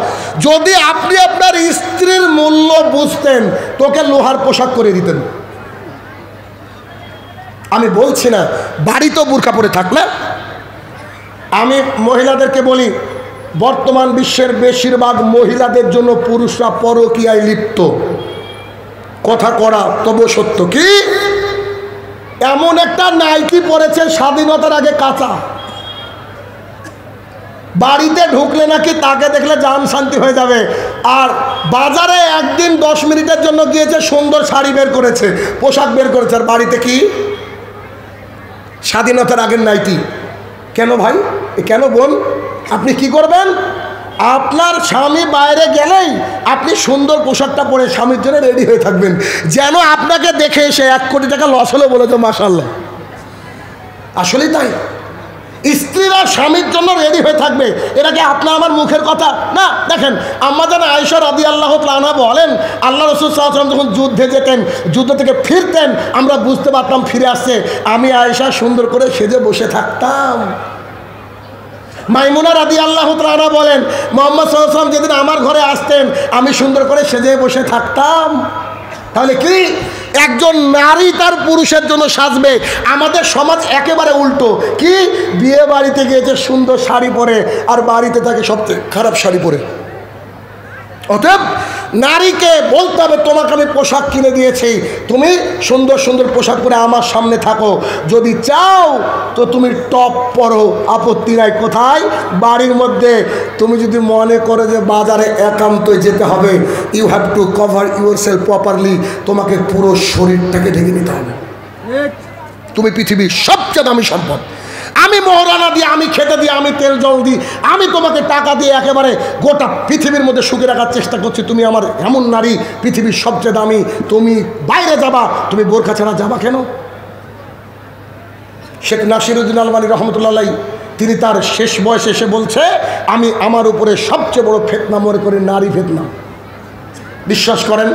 যদি আপনি আপনার স্ত্রীর মূল্য বুঝতেন তোকে লোহার পোশাক করে দিতেন। আমি বলছি না বাড়িতেও বোরকা পরে থাক না। আমি মহিলাদেরকে বলি, বর্তমান বিশ্বের বেশিরভাগ মহিলাদের জন্য পুরুষরা পরকীয়ায় লিপ্ত। কথা করা তবু সত্য। কি এমন একটা নাইটি পরেছে স্বাধীনতার আগে কাঁচা, বাড়িতে ঢুকলে নাকি তাকে দেখলে জান শান্তি হয়ে যাবে। আর বাজারে একদিন 10 মিনিটের জন্য গিয়েছে, সুন্দর শাড়ি বের করেছে, পোশাক বের করেছে, আর বাড়িতে কি স্বাধীনতার আগের নাইটি। কেন ভাই, কেন বোন? আপনি কি করবেন? আপনার স্বামী বাইরে গেলেই আপনি সুন্দর পোশাকটা পরে স্বামীর জন্য রেডি হয়ে থাকবেন, যেন আপনাকে দেখে এসে 1 কোটি টাকা লস হলো বলে তো মাশাআল্লাহ। আসলেই তাই, স্ত্রীরা স্বামীর জন্য রেডি হয়ে থাকবে। এটা কি আপনার আমার মুখের কথা না? দেখেন আম্মাজান আয়েশা রাদিয়াল্লাহু তাআলা আনহা বলেন, আল্লাহ রাসূল সাল্লাল্লাহু আলাইহি ওয়াসাল্লাম যখন যুদ্ধে যেতেন, যুদ্ধ থেকে ফিরতেন, আমরা বুঝতে পারতাম ফিরে আসছে, আমি আয়েশা সুন্দর করে সেজে বসে থাকতাম। মাইমুনা রাদিয়াল্লাহু তাআলা আনহা বলেন, মুহাম্মদ সাল্লাল্লাহু আলাইহি ওয়াসাল্লাম যেদিন আমার ঘরে আসতেন আমি সুন্দর করে সেজে বসে থাকতাম। তাহলে কি একজন নারী তার পুরুষের জন্য সাজবে? আমাদের সমাজ একেবারে উল্টো। কি বিয়ে বাড়িতে গিয়েছে সুন্দর শাড়ি পরে, আর বাড়িতে থাকে সবচেয়ে খারাপ শাড়ি পরে। অতএব নারীকে বলতে হবে, তোমাকে আমি পোশাক কিনে দিয়েছি, তুমি সুন্দর সুন্দর পোশাক পরে আমার সামনে থাকো। যদি চাও তো তুমি টপ পরো, আপত্তি নাই। কোথায়? বাড়ির মধ্যে। তুমি যদি মনে করো যে বাজারে একান্তই যেতে হবে, you have to cover yourself properly, তোমাকে পুরো শরীরটাকে ঢেকে নিতে হবে। তুমি পৃথিবীর সবচেয়ে দামি সম্পদ। আমি মহারানা দিয়ে, আমি খেতে দিয়ে, আমি তেল জল দিই, আমি তোমাকে টাকা দিয়ে একেবারে গোটা পৃথিবীর মধ্যে সুখে রাখার চেষ্টা করছি। তুমি আমার এমন নারী, পৃথিবীর সবচেয়ে দামি। তুমি বাইরে যাবা, তুমি বোরখা ছাড়া যাবা কেন? শেখ নাসিরউদ্দিন আলবানী রহমতুল্লাহ আলাইহি তিনি তার শেষ বয়সে এসে বলছে, আমি আমার উপরে সবচেয়ে বড় ফিতনা মনে করি নারী ফিতনা। বিশ্বাস করেন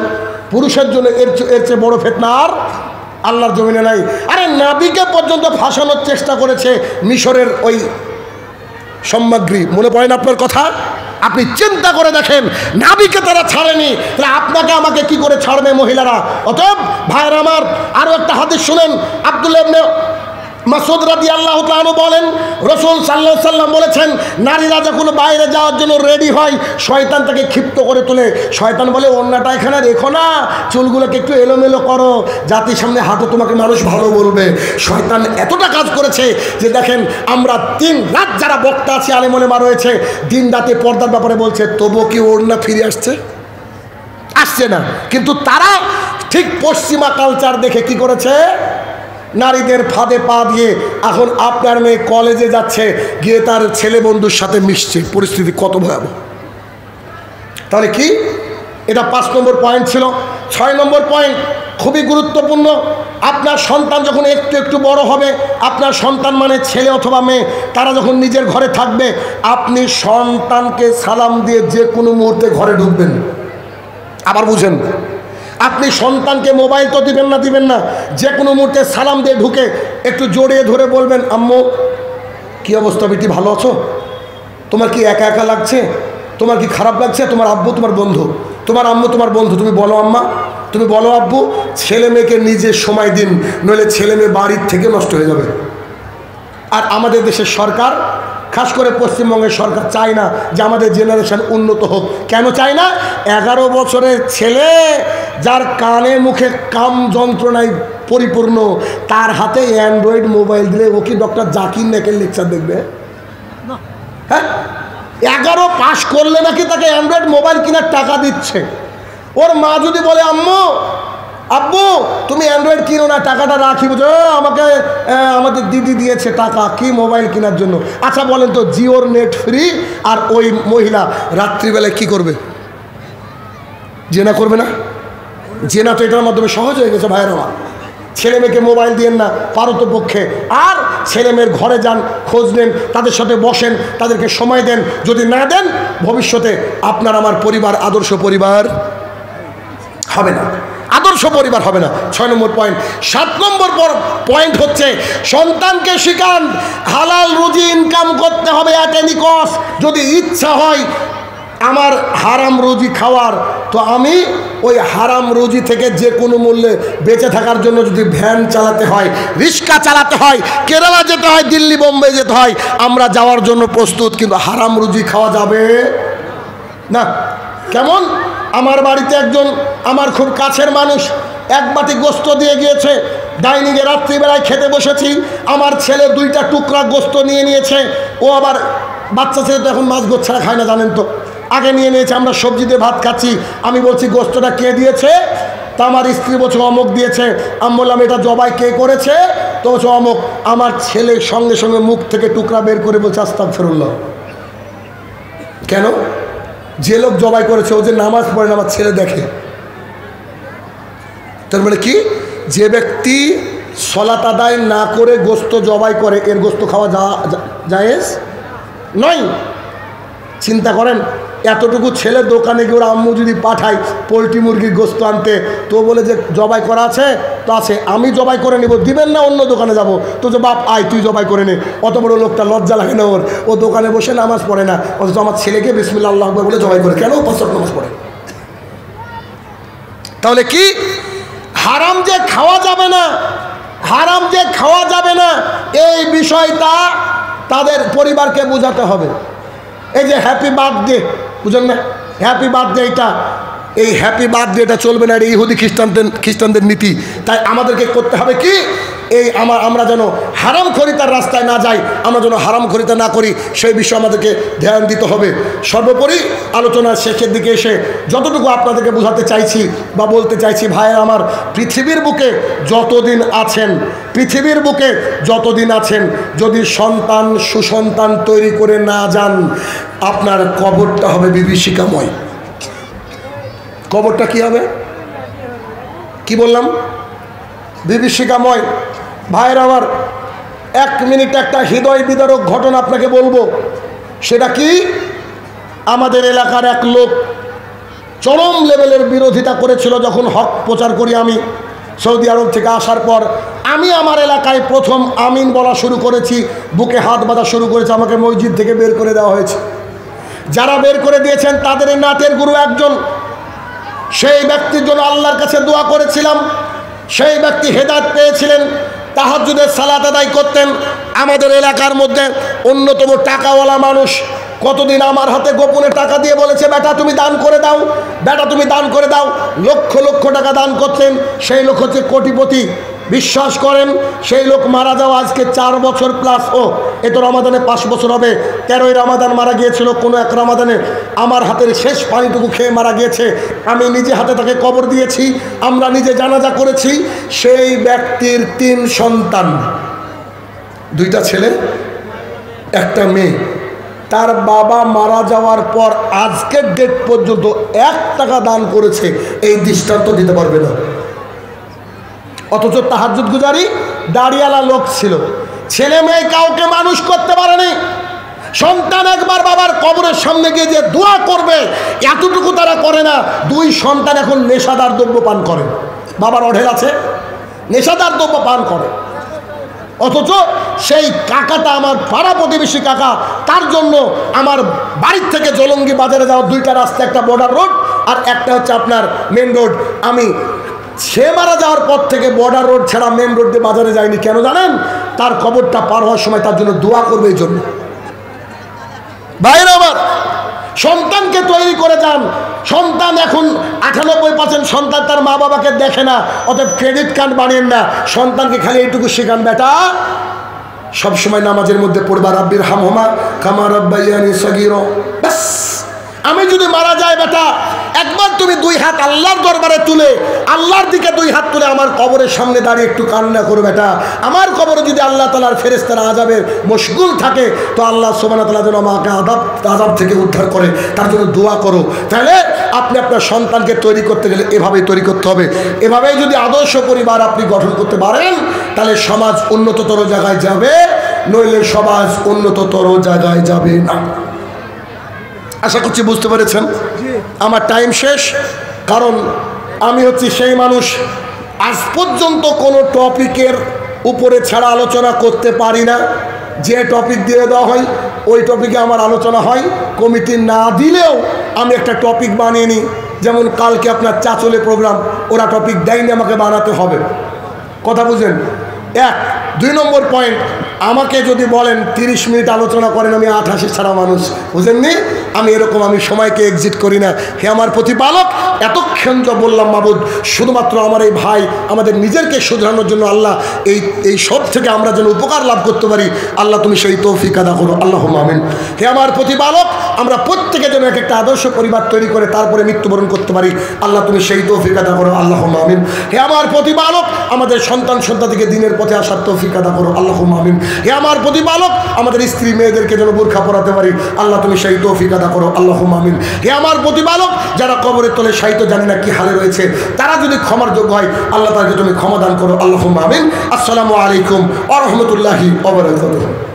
পুরুষের জন্য এর চেয়ে বড় ফিতনা আর আল্লাহর জমিনে নাই। আরে নাবিকে পর্যন্ত ফাঁসানোর চেষ্টা করেছে মিশরের ওই সামগ্রী, মনে পড়ে না আপনার কথা? আপনি চিন্তা করে দেখেন, নাবিকে তারা ছাড়েনি, তাহলে আপনাকে আমাকে কি করে ছাড়বে মহিলারা? অতএব ভাইয়েরা আমার, আরও একটা হাদিস শুনেন। আব্দুল্লাহ ইবনে মাসউদ রাদিয়াল্লাহু তাআলা আনহু বলেন, রাসূল সাল্লাল্লাহু আলাইহি ওয়াসাল্লাম বলেছেন, নারীরা যখন বাইরে যাওয়ার জন্য রেডি হয়, শয়তান তাকে ক্ষিপ্ত করে তোলে। শয়তান বলে, ওড়নাটা এখানে রেখো না, চুলগুলোকে একটু এলোমেলো করো, জাতির সামনে হাঁটো, তোমাকে মানুষ ভালো বলবে। শয়তান এতটা কাজ করেছে যে দেখেন, আমরা 3 রাত যারা বক্তা আছি, আলেম ওলেমা রয়েছে, দিন রাতে পর্দার ব্যাপারে বলছে, তবুও কি ওড়না ফিরে আসছে না। কিন্তু তারা ঠিক পশ্চিমা কালচার দেখে কি করেছে, নারীদের ফাঁদে পা দিয়ে এখন আপনার মেয়ে কলেজে যাচ্ছে, গিয়ে তার ছেলে বন্ধুর সাথে মিশছে। পরিস্থিতি কত ভয়াবহ! তাহলে কি, এটা 5 নম্বর পয়েন্ট ছিল। 6 নম্বর পয়েন্ট খুবই গুরুত্বপূর্ণ। আপনার সন্তান যখন একটু একটু বড় হবে, আপনার সন্তান মানে ছেলে অথবা মেয়ে, তারা যখন নিজের ঘরে থাকবে, আপনি সন্তানকে সালাম দিয়ে যে কোনো মুহূর্তে ঘরে ঢুকবেন। আবার বুঝেন, আপনি সন্তানকে মোবাইল তো দিবেন না, যে কোনো মুহূর্তে সালাম দিয়ে ঢুকে একটু জড়িয়ে ধরে বলবেন, আম্মু কি অবস্থা বেটি, ভালো আছো? তোমার কি একা একা লাগছে? তোমার কি খারাপ লাগছে? তোমার আব্বু তোমার বন্ধু, তোমার আম্মু তোমার বন্ধু, তুমি বলো আম্মা, তুমি বলো আব্বু। ছেলে মেয়েকে নিজে সময় দিন, নইলে ছেলে মেয়ে বাড়ির থেকে নষ্ট হয়ে যাবে। আর আমাদের দেশের সরকার, খাস করে পশ্চিমবঙ্গের সরকার চায় না যে আমাদের জেনারেশন উন্নত হোক। কেন চায় না? 11 বছরের ছেলে যার কানে মুখে কাম যন্ত্রণায় পরিপূর্ণ, তার হাতে অ্যান্ড্রয়েড মোবাইল দিলে ও কি ডক্টর জাকির নাকের লেকচার দেখবে? হ্যাঁ, 11 পাস করলে নাকি তাকে অ্যান্ড্রয়েড মোবাইল কেনার টাকা দিচ্ছে। ওর মা যদি বলে, আম্মু আব্বু তুমি অ্যান্ড্রয়েড কিনো না, টাকাটা রাখি, বুঝো আমাকে আমাদের দিদি দিয়েছে টাকা কি মোবাইল কেনার জন্য। আচ্ছা বলেন তো, জিওর নেট ফ্রি, আর ওই মহিলা রাত্রিবেলায় কি করবে? জেনা করবে না? জেনা তো এটার মাধ্যমে সহজ হয়ে গেছে ভাইয়ের আমার। ছেলে মেয়েকে মোবাইল দিয়েন না পারতপক্ষে, আর ছেলে মেয়ের ঘরে যান, খোঁজ নেন, তাদের সাথে বসেন, তাদেরকে সময় দেন। যদি না দেন, ভবিষ্যতে আপনার আমার পরিবার আদর্শ পরিবার হবে না। আদর্শ আদর্শ পরিবার হবে না। 6 নম্বর পয়েন্ট। 7 নম্বর পয়েন্ট হচ্ছে সন্তানকে শিখান হালাল রুজি ইনকাম করতে হবে অ্যাট এনি কস্ট। যদি ইচ্ছা হয় আমার হারাম রুজি খাওয়ার, তো আমি ওই হারাম রুজি থেকে যে কোনো মূল্যে বেঁচে থাকার জন্য যদি ভ্যান চালাতে হয়, রিক্সা চালাতে হয়, কেরালা যেতে হয়, দিল্লি বোম্বে যেতে হয়, আমরা যাওয়ার জন্য প্রস্তুত। কিন্তু হারাম রুজি খাওয়া যাবে না। কেমন? আমার বাড়িতে একজন আমার খুব কাছের মানুষ এক বাটি গোস্ত দিয়ে গিয়েছে, ডাইনিংয়ে রাত্রিবেলায় খেতে বসেছি, আমার ছেলে 2টা টুকরা গোস্ত নিয়ে নিয়েছে। ও আবার বাচ্চা ছেলে তো এখন মাছ গোছ ছাড়া খায় না, জানেন তো, আগে নিয়ে নিয়েছে। আমরা সবজি দিয়ে ভাত খাচ্ছি, আমি বলছি গোস্তটা কে দিয়েছে? তা আমার স্ত্রী বলছে অমুক দিয়েছে। আমি বললাম এটা জবাই কে করেছে? তো বলছে অমুক। আমার ছেলে সঙ্গে সঙ্গে মুখ থেকে টুকরা বের করে বলছে আস্তাগফিরুল্লাহ। কেন? যে লোক জবাই করেছে ও যে নামাজ পড়ে না, আমার ছেলে দেখে। তার মানে কি? যে ব্যক্তি সলাত আদায় না করে গোস্ত জবাই করে, এর গোস্ত খাওয়া জায়েজ নয়। চিন্তা করেন, এতটুকু ছেলে দোকানে গিয়ে ওরা আম্মু যদি পাঠায় পোলট্রি মুরগির গোস্ত আনতে, তো বলে যে জবাই করা আছে, তো আছে, আমি জবাই করে নিব, দিবেন না অন্য দোকানে যাব। তো যে বাপ আয় তুই জবাই করে নে। অত বড় লোকটা লজ্জা লাগে না ওর? ও দোকানে বসে নামাজ পড়ে না, অথচ আমার ছেলেকে বিসমিল্লাহ আল্লাহু আকবার বলে জবাই করে। কেন? 5 ওয়াক্ত নামাজ পড়ে। তাহলে কি হারাম যে খাওয়া যাবে না, হারাম যে খাওয়া যাবে না, এই বিষয়টা তাদের পরিবারকে বোঝাতে হবে। এই যে হ্যাপি বার্থডে, বুঝলেন না? হ্যাপি বার্থডে, এই হ্যাপি বার্থডে এটা চলবে না, এটা ইহুদি খ্রিস্টানদের নীতি। তাই আমাদেরকে করতে হবে কি, এই আমরা যেন হারাম খরিতার রাস্তায় না যাই, আমরা যেন হারাম খরিতা না করি, সেই বিষয়ে আমাদেরকে ধ্যান দিতে হবে। সর্বোপরি আলোচনার শেষের দিকে এসে যতটুকু আপনাদেরকে বোঝাতে চাইছি বা বলতে চাইছি, ভাইয়ের আমার, পৃথিবীর বুকে যতদিন আছেন, পৃথিবীর বুকে যতদিন আছেন, যদি সন্তান সুসন্তান তৈরি করে না যান, আপনার কবরটা হবে বিভীষিকাময়। কবরটা কি হবে? কি বললাম? বিভীষিকাময়। ভাইয়ের আমার, 1 মিনিট একটা হৃদয় বিদারক ঘটনা আপনাকে বলবো। সেটা কি? আমাদের এলাকার এক লোক চরম লেভেলের বিরোধিতা করেছিল যখন হক প্রচার করি আমি সৌদি আরব থেকে আসার পর। আমি আমার এলাকায় প্রথম আমিন বলা শুরু করেছি, বুকে হাত বাঁধা শুরু করেছি, আমাকে মসজিদ থেকে বের করে দেওয়া হয়েছে। যারা বের করে দিয়েছেন তাদের নাতের গুরু একজন, সেই ব্যক্তির জন্য আল্লাহর কাছে দোয়া করেছিলাম। সেই ব্যক্তি হেদায়েত পেয়েছিলেন, তাহাজ্জুদের সালাত আদায় করতেন। আমাদের এলাকার মধ্যে অন্যতম টাকাওয়ালা মানুষ। কতদিন আমার হাতে গোপনে টাকা দিয়ে বলেছে বেটা তুমি দান করে দাও, বেটা তুমি দান করে দাও। লক্ষ লক্ষ টাকা দান করতেন। সেই লোক হচ্ছে কোটিপতি। বিশ্বাস করেন, সেই লোক মারা যাওয়া আজকে 4 বছর প্লাস। এ তো রমাদানে 5 বছর হবে। 13ই রমাদান মারা গিয়েছিল। কোনো এক রমাদানে আমার হাতের শেষ পানিটুকু খেয়ে মারা গিয়েছে। আমি নিজে হাতে তাকে কবর দিয়েছি, আমরা নিজে জানাজা করেছি। সেই ব্যক্তির 3 সন্তান, 2টা ছেলে, 1টা মেয়ে। তার বাবা মারা যাওয়ার পর আজকের ডেট পর্যন্ত 1 টাকা দান করেছে, এই দৃষ্টান্ত দিতে পারবে না। অথচ তাহাজ্জুদ গুজারি দাড়িওয়ালা লোক ছিল। ছেলে মেয়ে কাউকে মানুষ করতে পারেনি। সন্তান একবার বাবার কবরের সামনে গিয়ে যে দোয়া করবে, এতটুকু তারা করে না। 2 সন্তান এখন নেশাদার দ্রব্য পান করে। বাবার অঢেল আছে, নেশাদার দ্রব্য পান করে। অথচ সেই কাকাটা আমার পাড়া প্রতিবেশী কাকা, তার জন্য আমার বাড়ির থেকে জলঙ্গি বাজারে যাওয়ার 2টা রাস্তা, একটা বর্ডার রোড আর একটা হচ্ছে আপনার মেন রোড। আমি সে মারা যাওয়ার পর থেকে বর্ডার রোড ছাড়া মেন রোড দিয়ে বাজারে যায়নি। কেন জানেন? তার কবরটা পার হওয়ার সময় তার জন্য দোয়া করবে এই জন্য। ভাইরা আমার, সন্তানকে তৈরি করে যান। সন্তান এখন 98% সন্তান তার মা বাবাকে দেখে না, অতএব ক্রেডিট কার্ড বানিয়েন না। সন্তানকে খালি এইটুকু শেখান, বেটা সবসময় নামাজের মধ্যে পড়বা রাব্বির হামহুমা কামা রাব্বায়ানি সগীরা। বাস, আমি যদি মারা যায় বেটা, একবার তুমি 2 হাত আল্লাহর দরবারে তুলে, আল্লাহর দিকে 2 হাত তুলে আমার কবরের সামনে দাঁড়িয়ে একটু কান্না করো বেটা। আমার কবরে যদি আল্লাহ তাআলার ফেরেশতারা আযাবের মশগুল থাকে, তো আল্লাহ সুবহানাহু ওয়া তাআলা যেন আমাকে আযাব থেকে উদ্ধার করে, তার জন্য দোয়া করো। তাহলে আপনি আপনার সন্তানকে তৈরি করতে গেলে এভাবেই তৈরি করতে হবে। এভাবেই যদি আদর্শ পরিবার আপনি গঠন করতে পারেন, তাহলে সমাজ উন্নততর জায়গায় যাবে, নইলে সমাজ উন্নততর জায়গায় যাবে না। আশা করছি বুঝতে পেরেছেন। আমার টাইম শেষ, কারণ আমি হচ্ছি সেই মানুষ আজ পর্যন্ত কোনো টপিকের উপরে ছাড়া আলোচনা করতে পারি না। যে টপিক দিয়ে দেওয়া হয় ওই টপিকে আমার আলোচনা হয়, কমিটি না দিলেও আমি একটা টপিক বানিয়ে নিই। যেমন কালকে আপনার চাচলে প্রোগ্রাম, ওরা টপিক দেয়নি, আমাকে বানাতে হবে। কথা বুঝেন? 1 2 নম্বর পয়েন্ট, আমাকে যদি বলেন 30 মিনিট আলোচনা করেন, আমি 88 ছাড়া মানুষ, বুঝেননি? আমি এরকম, আমি সময়কে এক্সিট করি না। হে আমার প্রতিপালক, এতক্ষণ যা বললাম মাবুদ, শুধুমাত্র আমার এই ভাই আমাদের নিজেরকে শুধরানোর জন্য আল্লাহ এই সব থেকে আমরা যেন উপকার লাভ করতে পারি, আল্লাহ তুমি সেই তৌফিক আদা করো, আল্লাহুম্মা আমিন। হে আমার প্রতিপালক, আমরা প্রত্যেকে যেন একটা আদর্শ পরিবার তৈরি করে তারপরে মৃত্যুবরণ করতে পারি, আল্লাহ তুমি সেই তৌফিক আদা করো, আল্লাহুম্মা আমিন। হে আমার প্রতিপালক, আমাদের সন্তান সন্ততিকে দিনের পথে আসার তৌফিক আদা করো, আল্লাহুম্মা আমিন। হে আমার প্রতিপালক, আমাদের স্ত্রী মেয়েদেরকে যেন বোরখা পরাতে পারি, আল্লাহ তুমি সেই তৌফিক আদা করো, আল্লাহুম্মা আমিন। হে আমার প্রতিপালক, যারা কবরের তলে শায়িত জানি না কি হালে রয়েছে, তারা যদি ক্ষমার যোগ্য হয়, আল্লাহ তাদেরকে তুমি ক্ষমা দান করো, আল্লাহুম্মা আমিন। আসসালামু আলাইকুম ওয়া রাহমাতুল্লাহি ওয়া বারাকাতুহু।